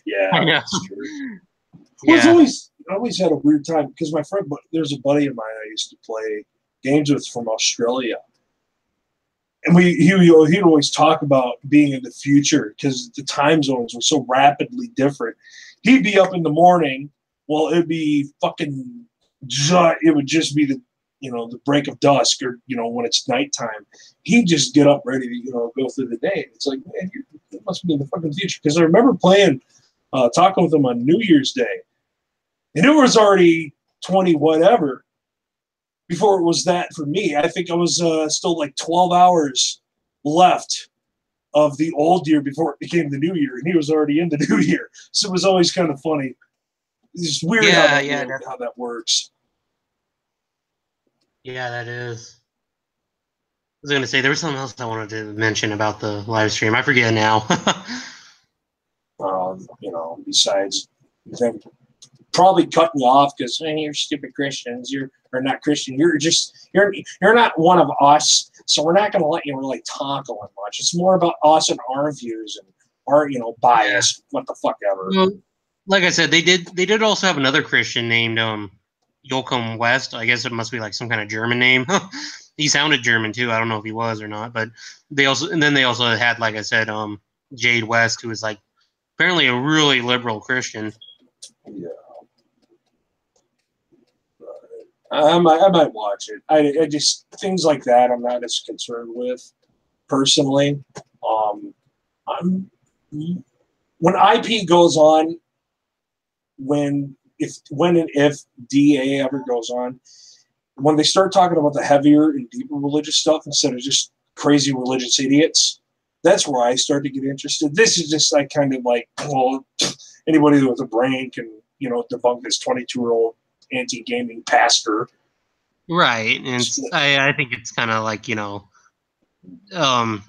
Yeah, I know. that's true. Yeah. I always had a weird time because my friend, there's a buddy of mine I used to play games with from Australia, and he'd always talk about being in the future because the time zones were so rapidly different. He'd be up in the morning, well, it'd be fucking, it would just be the break of dusk, or when it's nighttime. He'd just get up ready to go through the day. It's like, man, you must be in the fucking future, because I remember talking with him on New Year's Day, and it was already 20 whatever before it was that for me. I think I was still like 12 hours left of the old year before it became the new year, and he was already in the new year. So it was always kind of funny. It's weird how that works. Yeah, that is. I was going to say, there was something else I wanted to mention about the live stream. I forget now. Besides them probably cutting you off because you're stupid Christians. You're not Christian. You're not one of us. So we're not going to let you really talk all that much. It's more about us and our views and our bias. Yeah. What the fuck ever. Well, like I said, they did also have another Christian named Joachim West. I guess it must be like some kind of German name. He sounded German too. I don't know if he was or not, but they also had, like I said, Jade West, who was like apparently a really liberal Christian. Yeah. I might watch it. I just, things like that I'm not as concerned with personally. When IP goes on, when and if DA ever goes on, when they start talking about the heavier and deeper religious stuff instead of just crazy religious idiots, that's where I start to get interested. This is just like kind of like, well, anybody with a brain can debunk this 22-year-old anti-gaming pastor. Right. And I think it's kind of like, I don't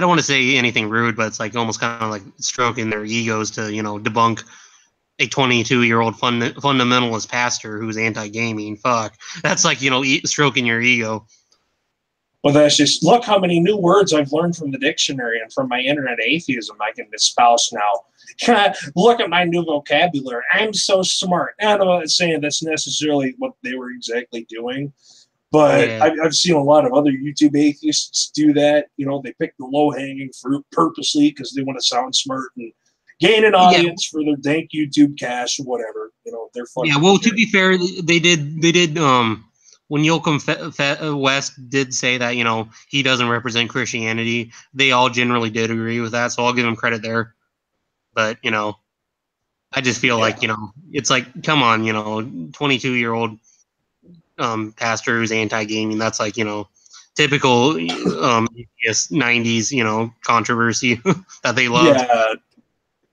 want to say anything rude, but it's like almost kind of like stroking their egos to, debunk a 22-year-old fundamentalist pastor who's anti-gaming. Fuck. That's like, stroking your ego. Well, that's just, look how many new words I've learned from the dictionary and from my internet atheism I can espouse now. Look at my new vocabulary. I'm so smart. I'm not saying that's necessarily what they were exactly doing, but yeah. I've seen a lot of other YouTube atheists do that. They pick the low-hanging fruit purposely because they want to sound smart and gain an audience for their dank YouTube cash or whatever. They're fucking. Yeah, well, to be fair, they did. When Joachim West did say that, he doesn't represent Christianity, they all generally did agree with that, so I'll give him credit there. But, I just feel like, it's like, come on, 22-year-old pastor who's anti-gaming, that's like, typical 90s, controversy that they love.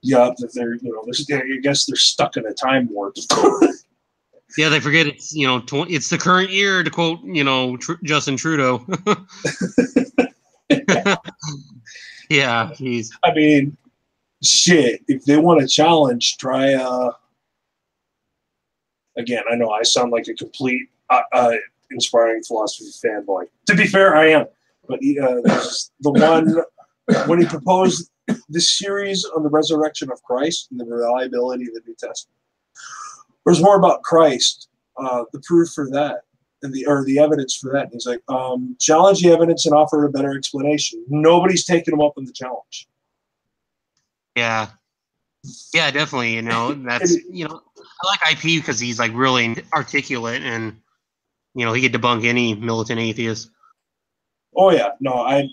Yeah, that they're, I guess they're stuck in a time warp. Yeah, they forget it's it's the current year, to quote Justin Trudeau. Yeah, geez. I mean, shit. If they want a challenge, try. Again, I know I sound like a complete inspiring philosophy fanboy. To be fair, I am. But the one when he proposed this series on the resurrection of Christ and the reliability of the New Testament. It was more about Christ, the proof for that, and the evidence for that. And he's like, challenge the evidence and offer a better explanation. Nobody's taking him up on the challenge. Yeah, definitely. That's I like IP because he's like really articulate, and he could debunk any militant atheist. Oh yeah, no, I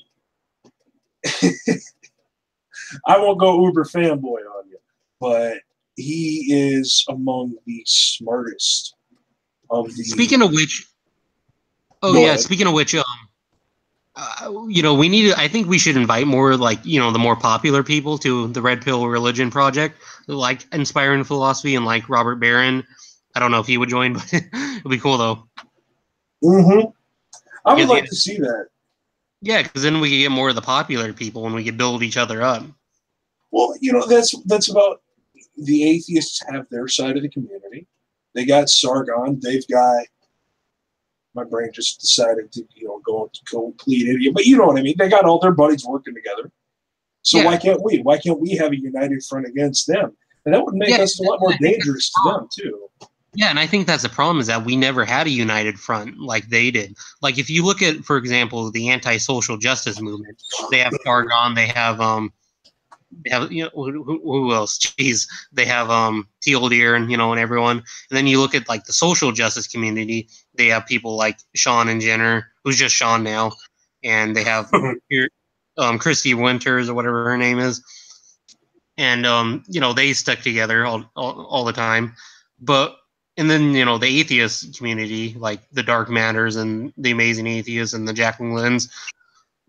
won't go uber fanboy on you, but he is among the smartest of the. Speaking of which, we need to. I think we should invite more, like, the more popular people to the Red Pill Religion Project, like Inspiring Philosophy and like Robert Barron. I don't know if he would join, but it'd be cool though. Mm-hmm. I would like to see that. Yeah, because then we could get more of the popular people and we could build each other up. Well, that's about. The atheists have their side of the community. They got Sargon. They've got My brain just decided to, go complete idiot. But you know what I mean? They got all their buddies working together. So why can't we? Why can't we have a united front against them? And that would make us a lot more dangerous to them too. Yeah, and I think that's the problem, is that we never had a united front like they did. Like if you look at, for example, the anti-social justice movement, they have Fargon, they have who else? Jeez, they have Teal Deer and and everyone. And then you look at like the social justice community, they have people like Sean and Jenner, who's just Sean now, and they have Christy Winters or whatever her name is, and they stuck together all the time, but. And then, the atheist community, like the Dark Matters and the Amazing Atheists and the Jacqueline Lynns,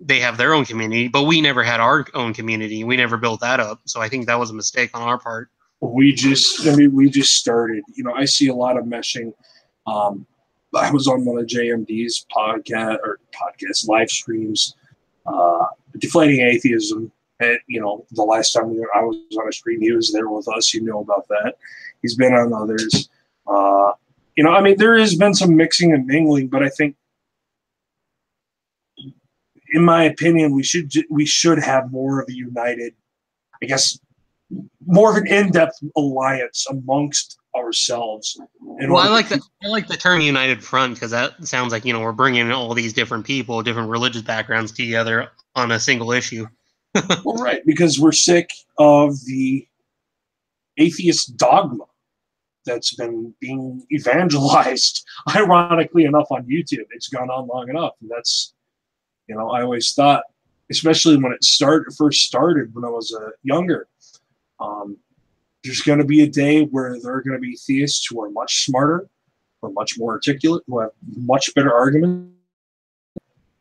they have their own community, but we never had our own community. We never built that up. So I think that was a mistake on our part. We just started. I see a lot of meshing. I was on one of JMD's podcast live streams, Deflating Atheism. And, the last time I was on a stream, he was there with us. You know about that. He's been on others. There has been some mixing and mingling, but I think, in my opinion, we should have more of a united, I guess, more of an in-depth alliance amongst ourselves. Well, I like the term united front, because that sounds like we're bringing all these different people, different religious backgrounds together on a single issue. Well, right, because we're sick of the atheist dogma that's been being evangelized, ironically enough, on YouTube. It's gone on long enough. And that's, I always thought, especially when it first started when I was younger, there's going to be a day where there are going to be theists who are much smarter, who are much more articulate, who have much better arguments.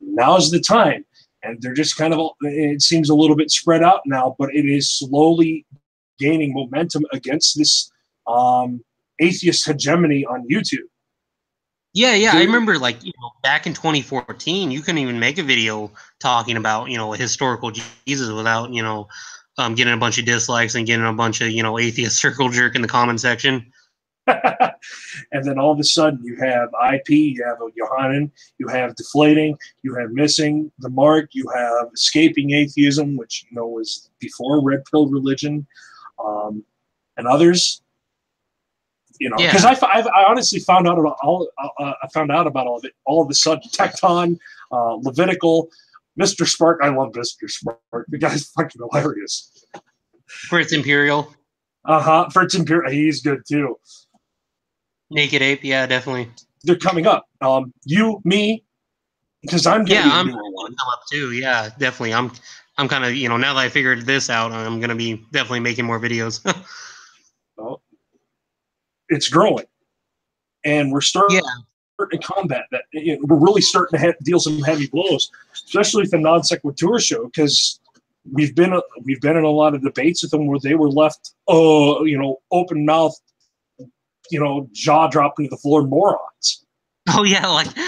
Now's the time. And they're just kind of, it seems a little bit spread out now, but it is slowly gaining momentum against this atheist hegemony on YouTube. Yeah. I remember, back in 2014, you couldn't even make a video talking about, a historical Jesus without, getting a bunch of dislikes and getting a bunch of, atheist circle jerk in the comment section. And then all of a sudden you have IP, you have Yohanan, you have Deflating, you have Missing the Mark, you have Escaping Atheism, which, was before Red Pill Religion, and others. Because I honestly found out about all of it all of a sudden. Tecton, Levitical, Mr. Spark. I love Mr. Spark. The guy's fucking hilarious. Fritz Imperial. Fritz Imperial. He's good too. Naked Ape. Yeah, definitely. They're coming up. You, me, because I'm getting I'm come up too. Yeah, definitely. I'm kind of now that I figured this out, I'm gonna be definitely making more videos. Well, it's growing, and we're starting to combat that. We're really starting to deal some heavy blows, especially with the non sequitur show, because we've been in a lot of debates with them where they were left, open mouth, jaw dropping to the floor morons. Oh yeah,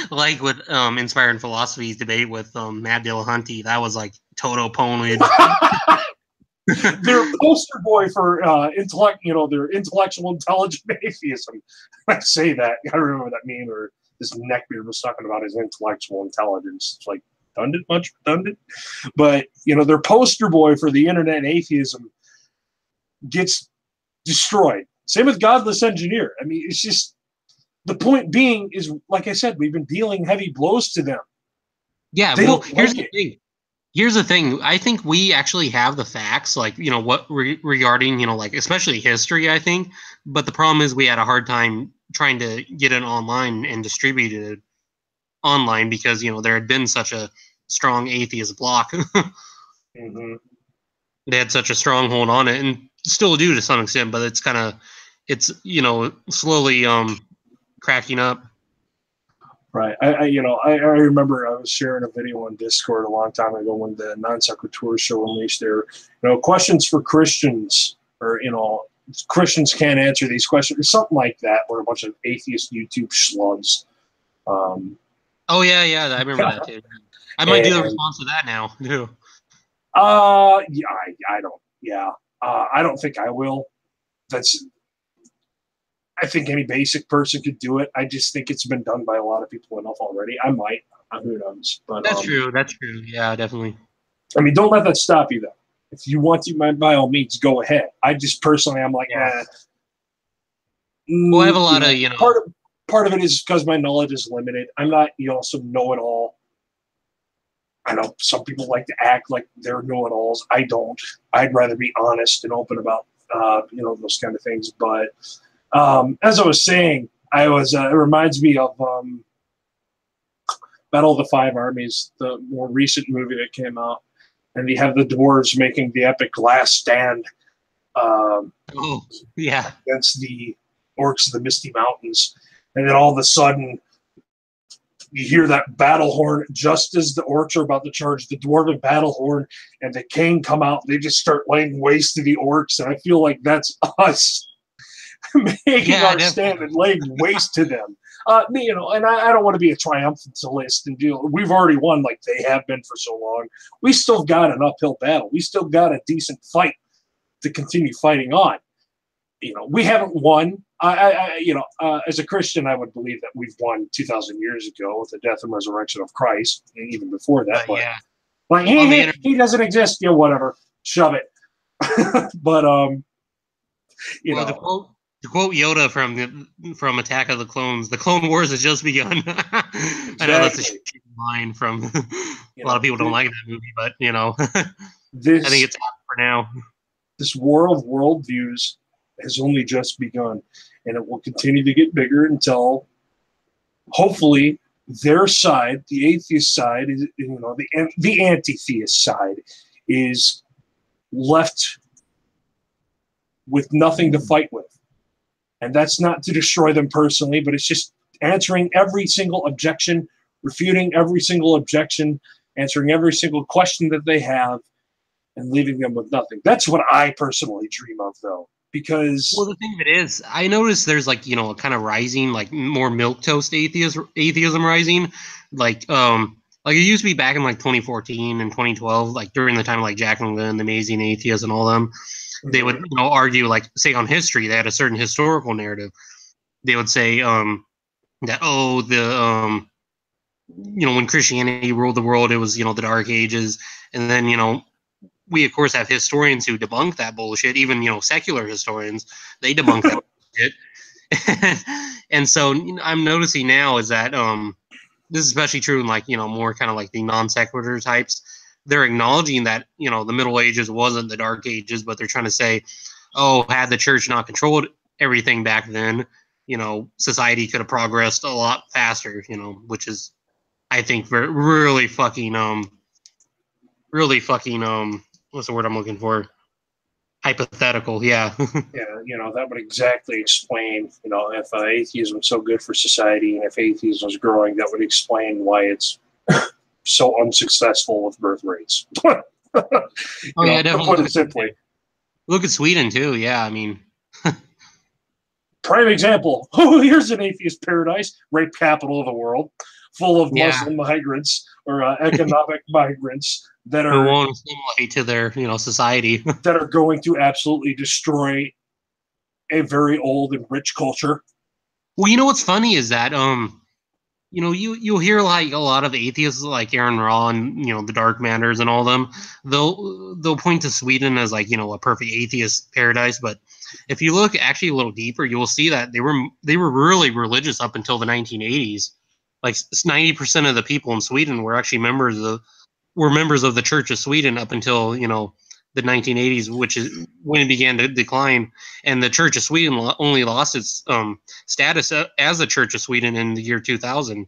like with Inspired Philosophy's debate with Matt Dillahunty, that was like Toto Pony. They're a poster boy for their intellectual intelligent atheism. I say that. I remember that meme where this neckbeard was talking about his intellectual intelligence. It's like much redundant. But their poster boy for the internet atheism gets destroyed. Same with Godless Engineer. I mean, it's just the point being is, like I said, we've been dealing heavy blows to them. Yeah, here's the thing. Here's the thing. I think we actually have the facts, regarding, especially history, I think. But the problem is we had a hard time trying to get it online and distribute it online because, there had been such a strong atheist block. Mm-hmm. They had such a stronghold on it, and still do to some extent, but it's slowly cracking up. Right. I remember I was sharing a video on Discord a long time ago when the Non Sequitur show unleashed their, questions for Christians, or, Christians can't answer these questions, or something like that, where a bunch of atheist YouTube slugs. Oh, yeah, I remember that, too. I might do the response to that now, too. I don't think I will. I think any basic person could do it. I just think it's been done by a lot of people enough already. I might. Who knows? But That's true. That's true. Yeah, definitely. I mean, don't let that stop you, though. If you want to, by all means, go ahead. I just personally, I'm like, yeah. Well, I have a lot of, part of it is because my knowledge is limited. I'm not, some know-it-all. I know some people like to act like they're know-it-alls. I don't. I'd rather be honest and open about, those kind of things. But as I was saying, it reminds me of Battle of the Five Armies, the more recent movie that came out. And you have the dwarves making the epic last stand against the orcs of the Misty Mountains. And then all of a sudden, you hear that battle horn just as the orcs are about to charge the dwarven battle horn, and the king come out. They just start laying waste to the orcs, and I feel like that's us making our stand and laying waste to them. And I don't want to be a triumphalist and deal. We've already won like they have been for so long. We still got an uphill battle. We still got a decent fight to continue fighting on. We haven't won. As a Christian, I would believe that we've won 2,000 years ago with the death and resurrection of Christ, and even before that. But he doesn't exist. Whatever. Shove it. But To quote Yoda from Attack of the Clones, the Clone Wars has just begun. Exactly. I know that's a shitty line from a lot of people don't like that movie, but I think it's out for now. This war of worldviews has only just begun, and it will continue to get bigger until hopefully their side, the atheist side, is the anti-theist side, is left with nothing to fight with. And that's not to destroy them personally, but it's just answering every single objection, refuting every single objection, answering every single question that they have, and leaving them with nothing. That's what I personally dream of, though. Because the thing of it is, I noticed there's a kind of rising, more milquetoast atheism rising, it used to be back in 2014 and 2012, during the time of Jack and Lynn, the Amazing Atheists, and all them. They would argue, say on history, they had a certain historical narrative. They would say that when Christianity ruled the world, it was the Dark Ages, and then we of course have historians who debunk that bullshit. Even secular historians, they debunk that bullshit. And so I'm noticing now is that this is especially true in more kind of the non sequitur types. They're acknowledging that the Middle Ages wasn't the Dark Ages, but they're trying to say, had the church not controlled everything back then, society could have progressed a lot faster. Which is, I think, really fucking what's the word I'm looking for? Hypothetical, yeah. Yeah, that would exactly explain, if atheism was so good for society, and if atheism was growing, that would explain why it's so unsuccessful with birth rates. Definitely. To put it simply. Look at Sweden too. Yeah, I mean, prime example. Here's an atheist paradise, rape capital of the world, full of Muslim migrants or economic migrants that are who won't assimilate to their society, that are going to absolutely destroy a very old and rich culture. Well, what's funny is that you'll hear a lot of atheists like Aaron Raw and the Dark Matters and all them. They'll point to Sweden as a perfect atheist paradise, but if you look actually a little deeper, you will see that they were really religious up until the 1980s. 90% of the people in Sweden were actually members of the Church of Sweden up until the 1980s, which is when it began to decline. And the Church of Sweden only lost its status as the Church of Sweden in the year 2000.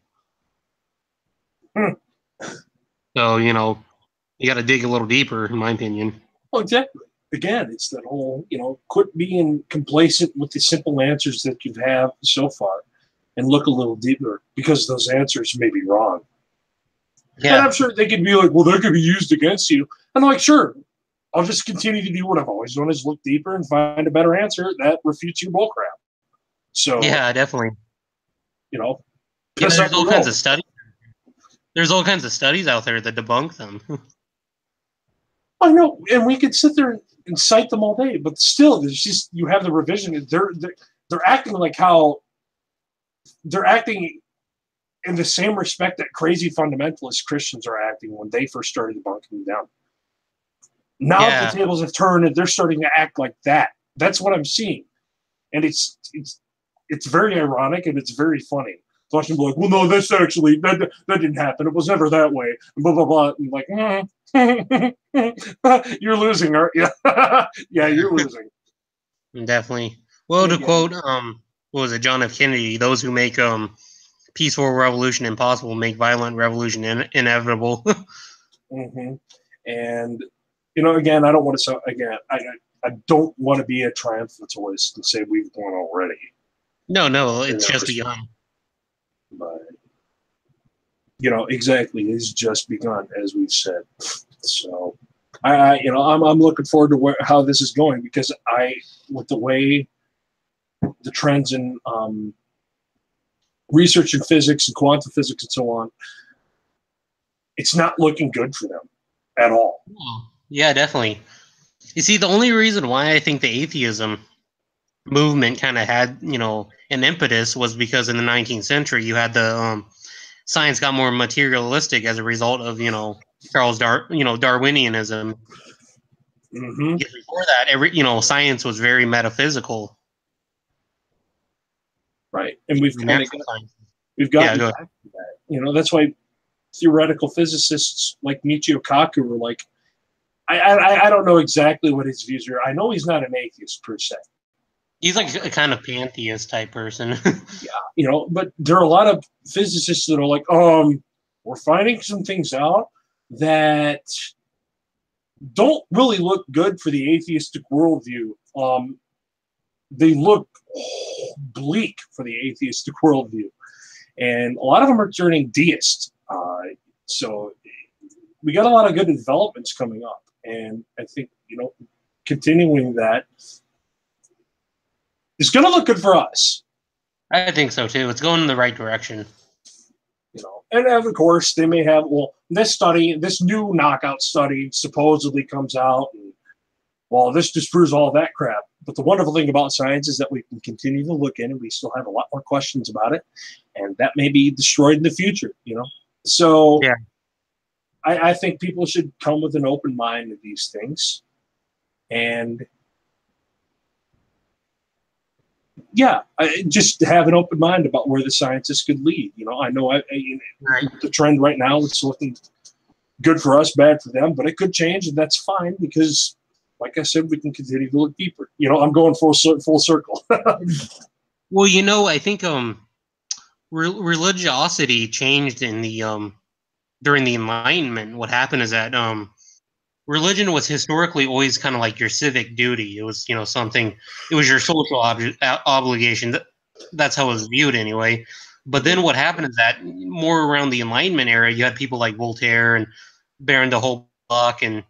So, you got to dig a little deeper, in my opinion. Well, exactly. Again, it's that whole, quit being complacent with the simple answers that you have so far and look a little deeper, because those answers may be wrong. Yeah. And I'm sure they could be like, well, they're going to be used against you. I'm like, sure. I'll just continue to do what I've always done, is look deeper and find a better answer that refutes your bullcrap. So yeah, definitely. There's all kinds of studies. There's all kinds of studies out there that debunk them. I know, and we could sit there and cite them all day, but still, there's just, you have the revision. they're acting like how they're acting in the same respect that crazy fundamentalist Christians are acting when they first started bunking down. Now the tables have turned and they're starting to act like that. That's what I'm seeing. And it's very ironic and it's very funny. Watching be like, well, no, that's actually that didn't happen. It was never that way. And blah blah blah. And like, you're losing, aren't you? Yeah, you're losing. Definitely. Well, to quote, what was it, John F. Kennedy? Those who make peaceful revolution impossible make violent revolution inevitable. Mm-hmm. And again, I don't want to say again. I don't want to be a triumphalist and say we've won already. No, it's just begun. But exactly, it's just begun, as we've said. So, I'm looking forward to how this is going, because with the way the trends in research in physics and quantum physics and so on, it's not looking good for them at all. Yeah, definitely. You see, the only reason why I think the atheism movement kind of had, an impetus was because in the 19th century you had the science got more materialistic as a result of, Darwinianism. Mm-hmm. Before that, science was very metaphysical. Right, and we've gotten back to that. That's why theoretical physicists like Michio Kaku were like, I don't know exactly what his views are. I know he's not an atheist per se. He's like a kind of pantheist type person. Yeah, but there are a lot of physicists that are like, we're finding some things out that don't really look good for the atheistic worldview. They look bleak for the atheistic worldview. And a lot of them are turning deist. So we got a lot of good developments coming up. And I think, continuing that is going to look good for us. I think so too. It's going in the right direction. And of course they may have, this new knockout study supposedly comes out, and this disproves all that crap. But the wonderful thing about science is that we can continue to look in, and we still have a lot more questions about it, and that may be destroyed in the future. So yeah. I think people should come with an open mind to these things, and just have an open mind about where the scientists could lead. I know the trend right now is looking good for us, bad for them, but it could change, and that's fine, because, like I said, we can continue to look deeper. I'm going full circle. Well, I think religiosity changed in the during the Enlightenment. What happened is that religion was historically always kind of like your civic duty. It was, something. It was your social obligation. That's how it was viewed, anyway. But then what happened is that more around the Enlightenment era, you had people like Voltaire and Baron de Holbach and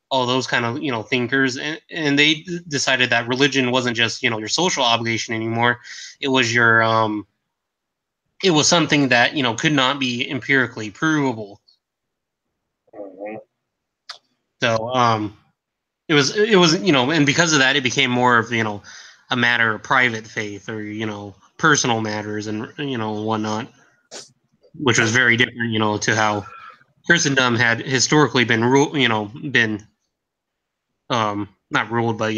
all those kind of thinkers, and they decided that religion wasn't just your social obligation anymore. It was your it was something that could not be empirically provable. So it was and because of that, it became more of a matter of private faith or personal matters and whatnot, which was very different to how Christendom had historically been not ruled, but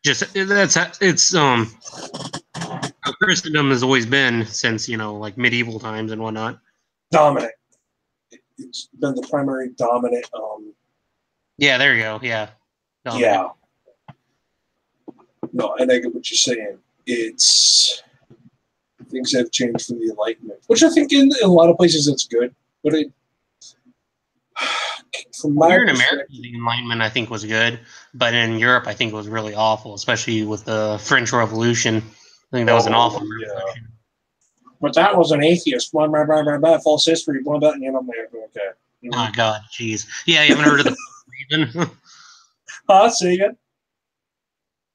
just how Christendom has always been since like medieval times and whatnot. Dominant. It's been the primary dominant. Yeah, there you go. Yeah. Dominant. Yeah. No, and I get what you're saying. Things have changed from the Enlightenment, which I think in a lot of places that's good, but from my here in America, the Enlightenment I think was good, but in Europe I think it was really awful, especially with the French Revolution. I think that was an awful revolution. But that was an atheist. Blah, blah, blah, blah, blah, false history. Blah, blah, okay. Mm-hmm. Oh God, jeez. Yeah, you haven't heard of the Reason? Say again.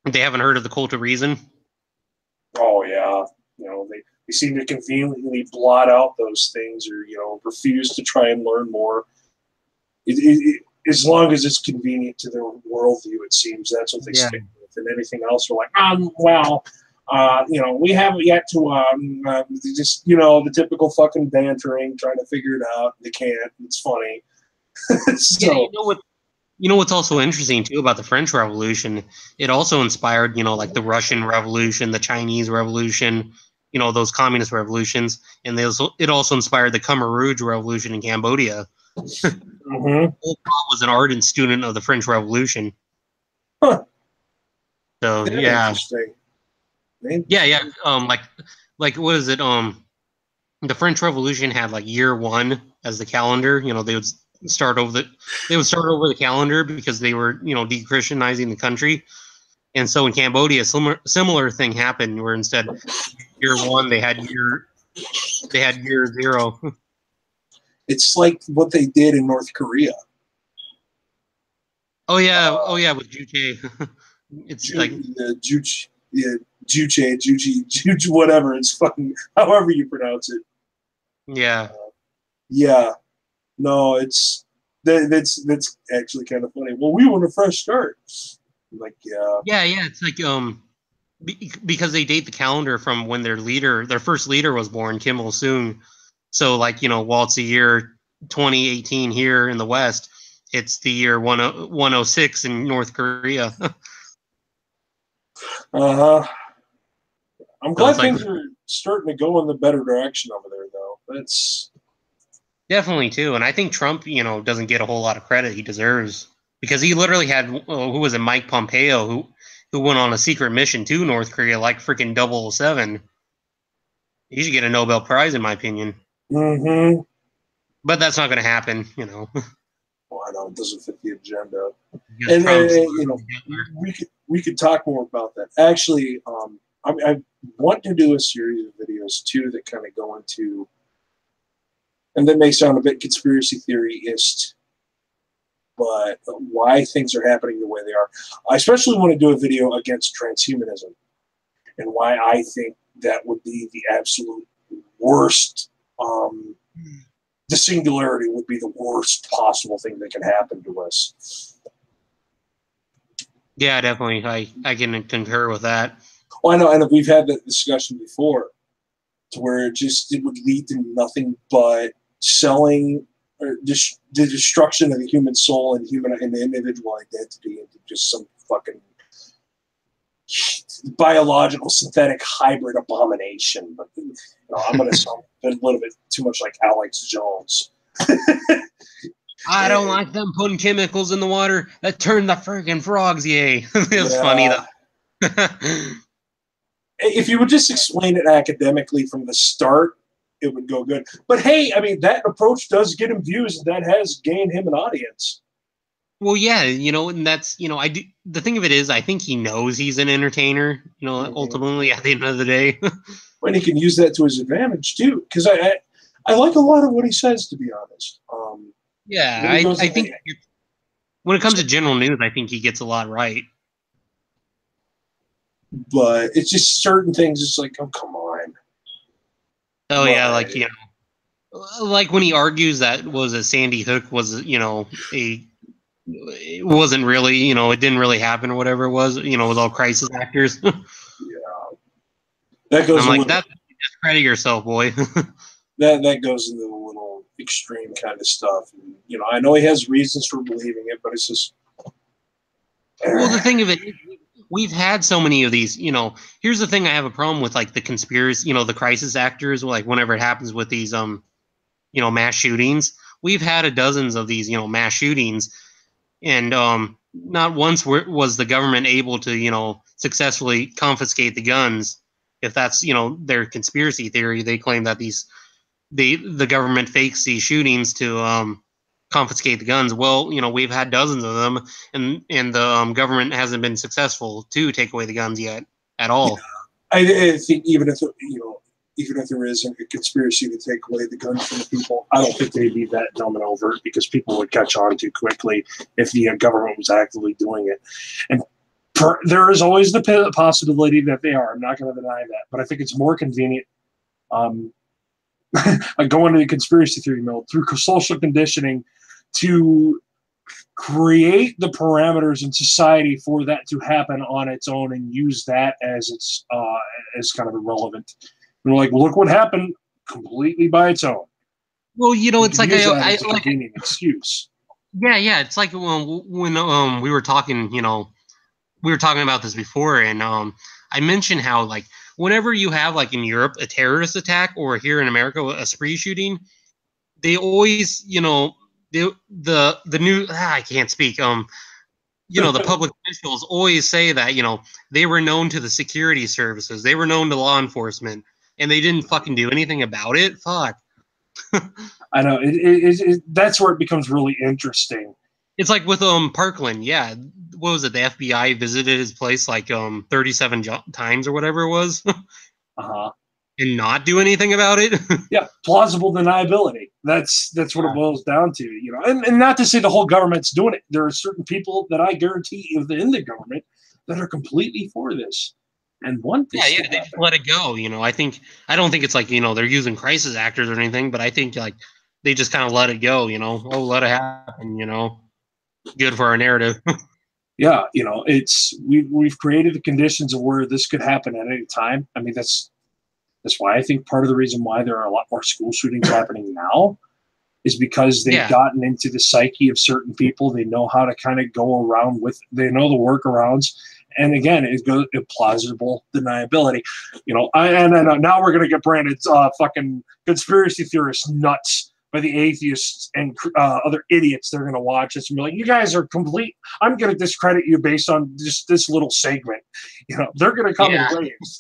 They haven't heard of the Cult of Reason? Oh yeah, they seem to conveniently blot out those things, or refuse to try and learn more. As long as it's convenient to their worldview, it seems that's what they stick with, and anything else are like, We haven't yet to just the typical fucking bantering, trying to figure it out. They can't. It's funny. Yeah, you know what's also interesting too about the French Revolution? It also inspired, like the Russian Revolution, the Chinese Revolution, those communist revolutions, and it also inspired the Khmer Rouge Revolution in Cambodia. Mm-hmm. Pol Pot was an ardent student of the French Revolution. Huh. So That's yeah, interesting. yeah. Like what is it? The French Revolution had like year one as the calendar. They would start over the calendar because they were de-Christianizing the country. And so in Cambodia, similar thing happened where instead year one they had year zero. It's like what they did in North Korea. Oh yeah, with Juche. It's like Juche, whatever. It's fucking however you pronounce it. Yeah. Yeah. No, that's actually kind of funny. Well, we want a fresh start. Like, yeah. Yeah. It's like because they date the calendar from when their first leader was born, Kim Il Sung. So like while it's the year 2018 here in the West, it's the year 106 in North Korea. Uh-huh. I'm glad So things are starting to go in the better direction over there, though. That's definitely too, and I think Trump, doesn't get a whole lot of credit he deserves because he literally had who was it, Mike Pompeo, who went on a secret mission to North Korea, like freaking 007. He should get a Nobel Prize, in my opinion. Mm-hmm. But that's not going to happen, Well, I know it doesn't fit the agenda, and we could talk more about that. Actually, I want to do a series of videos too that kind of go into, and that may sound a bit conspiracy theory-ist, but why things are happening the way they are. I especially want to do a video against transhumanism and why I think that would be the absolute worst. The singularity would be the worst possible thing that can happen to us. Yeah, definitely. I can concur with that. Well, I know, and we've had that discussion before, to where it would lead to nothing but selling or the destruction of the human soul and the individual identity into just some fucking biological synthetic hybrid abomination. But I'm going to sound a little bit too much like Alex Jones. I don't like them putting chemicals in the water that turn the friggin' frogs yay. It's funny though. If you would just explain it academically from the start, it would go good. But hey, I mean, that approach does get him views, and that has gained him an audience. Well, yeah, and that's, I do. The thing of it is, I think he knows he's an entertainer, ultimately at the end of the day. And he can use that to his advantage too, because I like a lot of what he says, to be honest. Yeah, I think when it comes to general news, I think he gets a lot right. But it's just certain things. It's like, oh, come on. Oh yeah, like like when he argues that Sandy Hook was it wasn't really it didn't really happen or whatever it was it was all crisis actors. Yeah, that goes. I'm like that. Discredit yourself, boy. that goes into a little extreme kind of stuff. And, I know he has reasons for believing it, but it's just. Well, the thing of it, we've had so many of these. Here's the thing: I have a problem with like the conspiracy. The crisis actors. Like whenever it happens with these mass shootings, we've had dozens of these mass shootings, and not once was the government able to successfully confiscate the guns. If that's their conspiracy theory, they claim that the government fakes these shootings to confiscate the guns. Well, we've had dozens of them, and the government hasn't been successful to take away the guns yet at all. I think even if there is a conspiracy to take away the guns from the people, I don't think they'd be that dumb and overt, because people would catch on too quickly if the government was actively doing it. And there is always the possibility that they are. I'm not going to deny that, but I think it's more convenient. I go into the conspiracy theory mode through social conditioning to create the parameters in society for that to happen on its own and use that as its as kind of irrelevant. And we're like, well, look what happened completely by its own. Well, you know, it's like use that I as a like convenient excuse. yeah. It's like when we were talking, you know, we were talking about this before, and I mentioned how like whenever you have like in Europe a terrorist attack or here in America a spree shooting, they always, you know, the new I can't speak you know, the public officials always say that, you know, they were known to the security services, they were known to law enforcement, and they didn't fucking do anything about it. Fuck. I know that's where it becomes really interesting. It's like with Parkland, yeah. What was it? The FBI visited his place like 37 times or whatever it was, and not do anything about it. Yeah, plausible deniability. That's what it boils down to, you know. And not to say the whole government's doing it. There are certain people that I guarantee within the government that are completely for this and want this. Yeah, they just let it go. You know, I don't think it's like, you know, they're using crisis actors or anything, but I think like they just kind of let it go. You know, oh, let it happen. You know, good for our narrative. Yeah, you know, we've created the conditions of where this could happen at any time. I mean, that's why I think part of the reason why there are a lot more school shootings happening now is because they've gotten into the psyche of certain people. They know how to kind of go around with. They know the workarounds. And again, it goes plausible deniability. You know, and now we're going to get branded fucking conspiracy theorists nuts by the atheists and other idiots. They're going to watch this and be like, you guys are complete. I'm going to discredit you based on just this little segment. You know, they're going to come in waves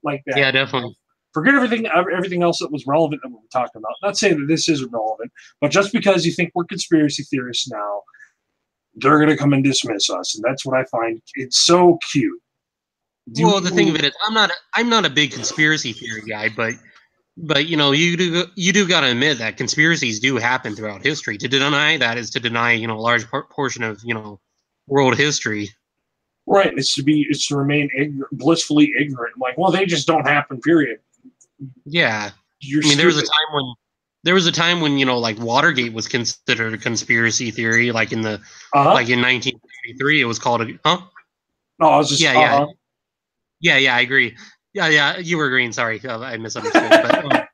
like that. Yeah, definitely. Forget everything else that was relevant that we were talking about. Not saying that this isn't relevant, but just because you think we're conspiracy theorists now, they're going to come and dismiss us, and that's what I find. It's so cute. The thing of it is, I'm not a big conspiracy theory guy, but you know, you do got to admit that conspiracies do happen throughout history. To deny that is to deny, you know, a large portion of, you know, world history. Right. It's to remain blissfully ignorant. Like, well, they just don't happen. Period. Yeah. I mean, there was a time when, you know, like Watergate was considered a conspiracy theory, like in the like in 1983, it was called a No, I was just yeah, I agree. Yeah, you were agreeing. Sorry, I misunderstood. But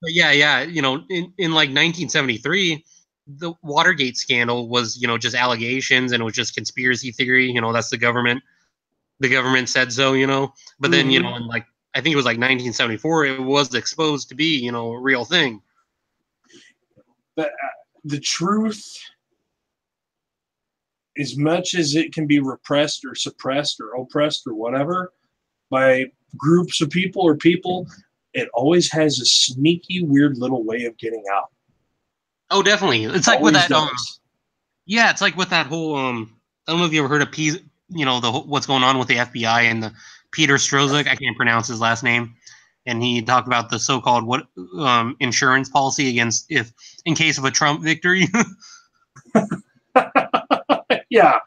yeah, you know, in like 1973, the Watergate scandal was, you know, just allegations and it was just conspiracy theory. You know, that's the government. The government said so, you know. But then, you know, in like I think it was like 1974, it was exposed to be, you know, a real thing. The truth, as much as it can be repressed or suppressed or oppressed or whatever by groups of people or people, it always has a sneaky, weird little way of getting out. Oh, definitely. It's like with that. Yeah, it's like with that whole. I don't know if you ever heard of you know, what's going on with the FBI and the Peter Strzok. I can't pronounce his last name. And he talked about the so-called insurance policy against in case of a Trump victory. Yeah.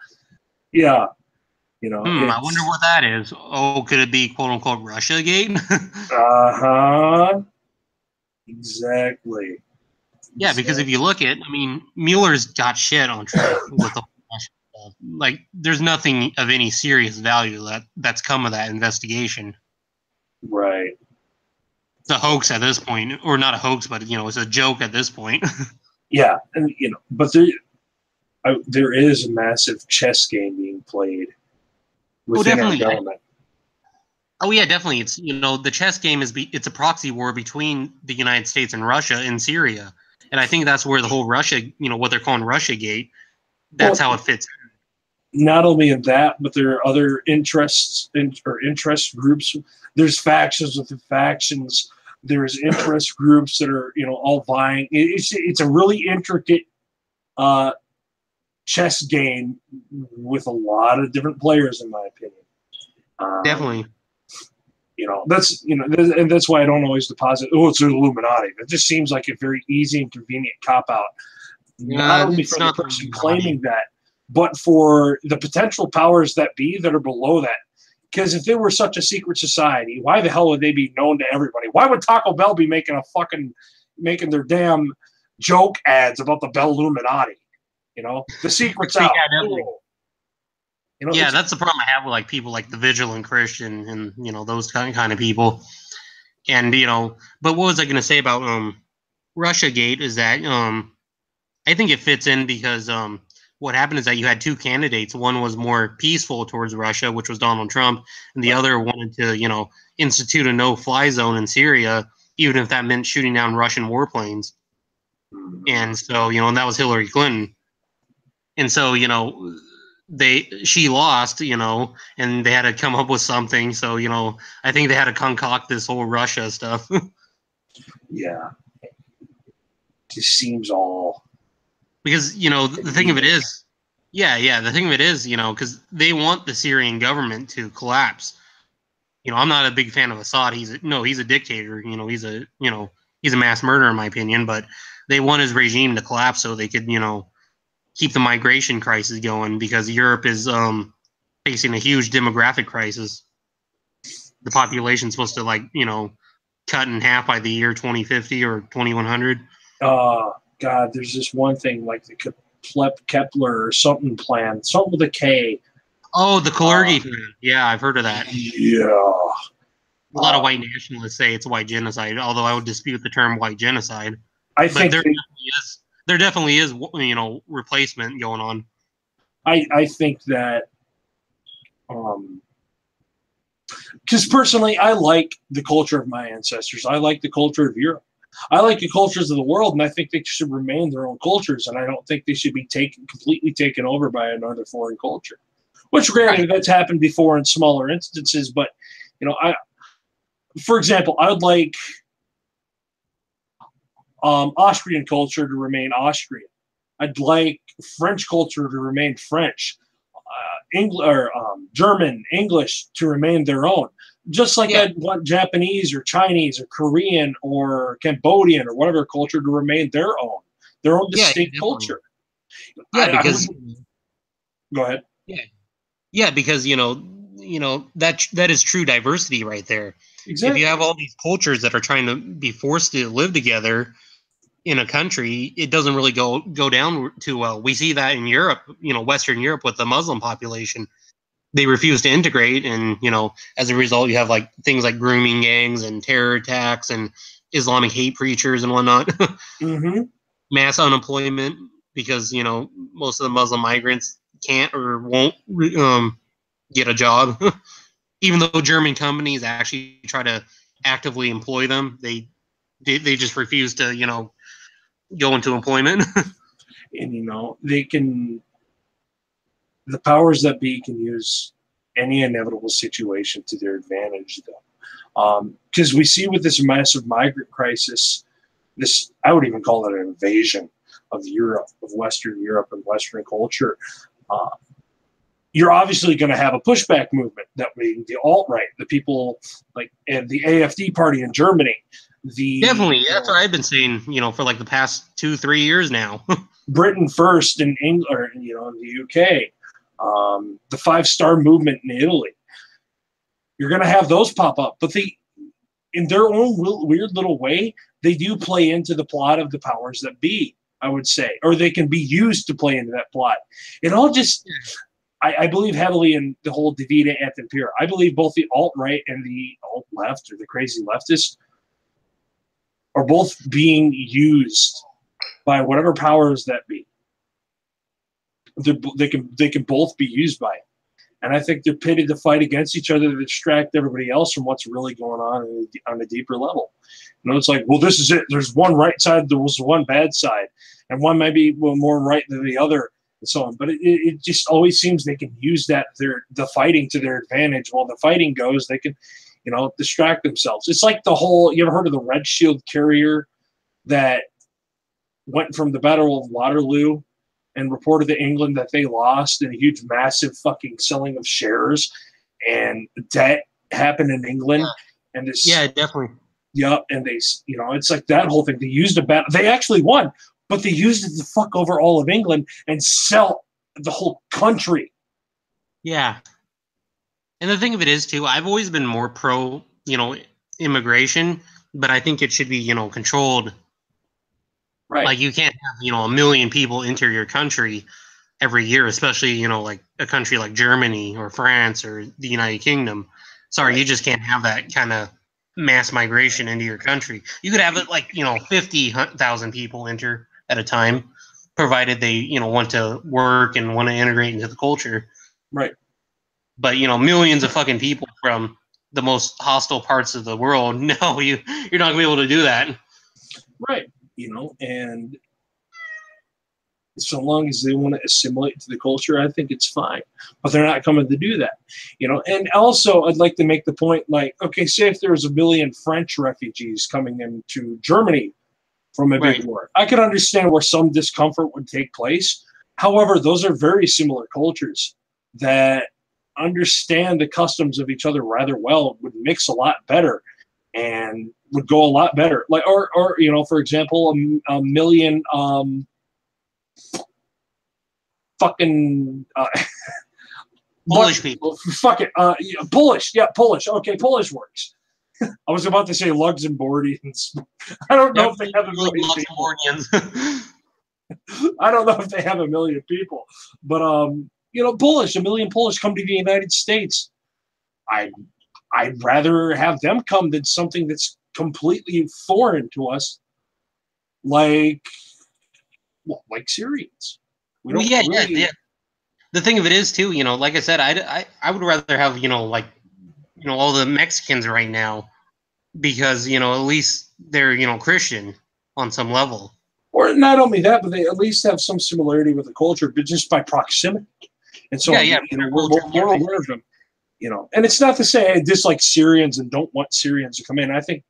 You know, I wonder what that is. Oh, could it be "quote unquote" Russiagate? Exactly. Yeah, because if you look at, I mean, Mueller's got shit on track with the Russia stuff. Like, there's nothing of any serious value that's come of that investigation. Right. It's a hoax at this point, or not a hoax, but, you know, it's a joke at this point. Yeah, and you know, but there is a massive chess game being played within our government. Oh yeah, definitely. It's, you know, the chess game it's a proxy war between the United States and Russia in Syria, and I think that's where the whole Russia, you know, what they're calling Russiagate, that's how it fits. Not only of that, but there are other interests or interest groups. There's factions within factions. There's interest groups that are, you know, all vying. It's a really intricate chess game with a lot of different players, in my opinion. Definitely. You know, and that's why I don't always deposit. Oh, it's the Illuminati. It just seems like a very easy and convenient cop out. Not only for the person claiming that, but for the potential powers that be that are below that. Because if they were such a secret society, why the hell would they be known to everybody? Why would Taco Bell be making their damn joke ads about the Bell Illuminati? You know, the secret's Yeah, out. definitely. Cool. You know, Yeah, that's the problem I have with like people like the Vigilant Christian and those kind of people. And but what was I going to say about Russia Gate is that I think it fits in because what happened is that you had two candidates. One was more peaceful towards Russia, which was Donald Trump, and the other wanted to institute a no-fly zone in Syria, even if that meant shooting down Russian warplanes. And so and that was Hillary Clinton. And so she lost, and they had to come up with something. So I think they had to concoct this whole Russia stuff. Yeah, just seems all because the thing of it is, the thing of it is, because they want the Syrian government to collapse. I'm not a big fan of Assad. He's a dictator. He's a mass murderer in my opinion. But they want his regime to collapse so they could keep the migration crisis going because Europe is facing a huge demographic crisis. The population's supposed to cut in half by the year 2050 or 2100. God, there's this one thing like the Kepler or something plan, something with a K. Oh, the Kalergi plan. Yeah, I've heard of that. Yeah. A lot of white nationalists say it's white genocide, although I would dispute the term white genocide. I think there definitely is replacement going on. I think that because personally, I like the culture of my ancestors. I like the culture of Europe. I like the cultures of the world, and I think they should remain their own cultures. And I don't think they should be completely taken over by another foreign culture. Which, granted, that's happened before in smaller instances. But for example, I would like Austrian culture to remain Austrian. I'd like French culture to remain French. German, English to remain their own. Just like I'd want Japanese or Chinese or Korean or Cambodian or whatever culture to remain their own distinct culture. Yeah, go ahead. Yeah, because that is true diversity right there. Exactly. If you have all these cultures that are trying to be forced to live together in a country, it doesn't really go down too well. We see that in Europe, Western Europe with the Muslim population. They refuse to integrate, and as a result, you have like things like grooming gangs and terror attacks and Islamic hate preachers and whatnot. Mm-hmm. Mass unemployment because most of the Muslim migrants can't or won't get a job, even though German companies actually try to actively employ them. They just refuse to go into employment. And they can. The powers that be can use any inevitable situation to their advantage, though. Because we see with this massive migrant crisis, I would even call it an invasion of Europe, of Western Europe and Western culture. You're obviously going to have a pushback movement that being the alt-right, the people and the AfD party in Germany. Definitely, that's what I've been saying, for like the past 2-3 years now. Britain first in England, or in the UK. The 5-star movement in Italy. You're going to have those pop up, but in their own weird little way, they do play into the plot of the powers that be, I would say, or they can be used to play into that plot. It all just, I believe heavily in the whole Divide et Impera. I believe both the alt-right and the alt-left, or the crazy leftists, are both being used by whatever powers that be. They can both be used by it, and I think they're pitted to fight against each other to distract everybody else from what's really going on a deeper level. It's like, well, this is it. There's one right side, there was one bad side, and one might be more right than the other, and so on. But it just always seems they can use the fighting to their advantage. While the fighting goes, they can, distract themselves. It's like the whole. You ever heard of the Red Shield carrier that went from the Battle of Waterloo and reported to England that they lost in a huge, massive fucking selling of shares, and debt happened in England. And this, definitely. Yeah, and they, it's like that whole thing. They used a battle. They actually won, but they used it to fuck over all of England and sell the whole country. Yeah. And the thing of it is, too, I've always been more pro, immigration, but I think it should be, controlled Right. Like you can't have, 1 million people enter your country every year, especially, like a country like Germany or France or the United Kingdom. Sorry, you just can't have that kind of mass migration into your country. You could have it like, 50,000 people enter at a time, provided they, want to work and want to integrate into the culture. Right. But, millions of fucking people from the most hostile parts of the world, no, you're not going to be able to do that. Right. And so long as they want to assimilate to the culture, I think it's fine. But they're not coming to do that, And also, I'd like to make the point, like, okay, say if there was 1 million French refugees coming into Germany from a big war, I could understand where some discomfort would take place. However, those are very similar cultures that understand the customs of each other rather well, would mix a lot better, and would go a lot better. Like, or for example, a million fucking Polish people. Fuck it. Polish. Yeah, Polish. Okay, Polish works. I was about to say Luxembourgians. I don't know if they have 1 million people. I don't know if they have 1 million people, but Polish, 1 million Polish come to the United States. I'd rather have them come than something that's completely foreign to us, like Syrians. Yeah. The thing of it is too, like I said, I would rather have all the Mexicans right now, because at least they're Christian on some level. Or not only that, but they at least have some similarity with the culture, but just by proximity. And so we're aware of them. And it's not to say I dislike Syrians and don't want Syrians to come in. I think,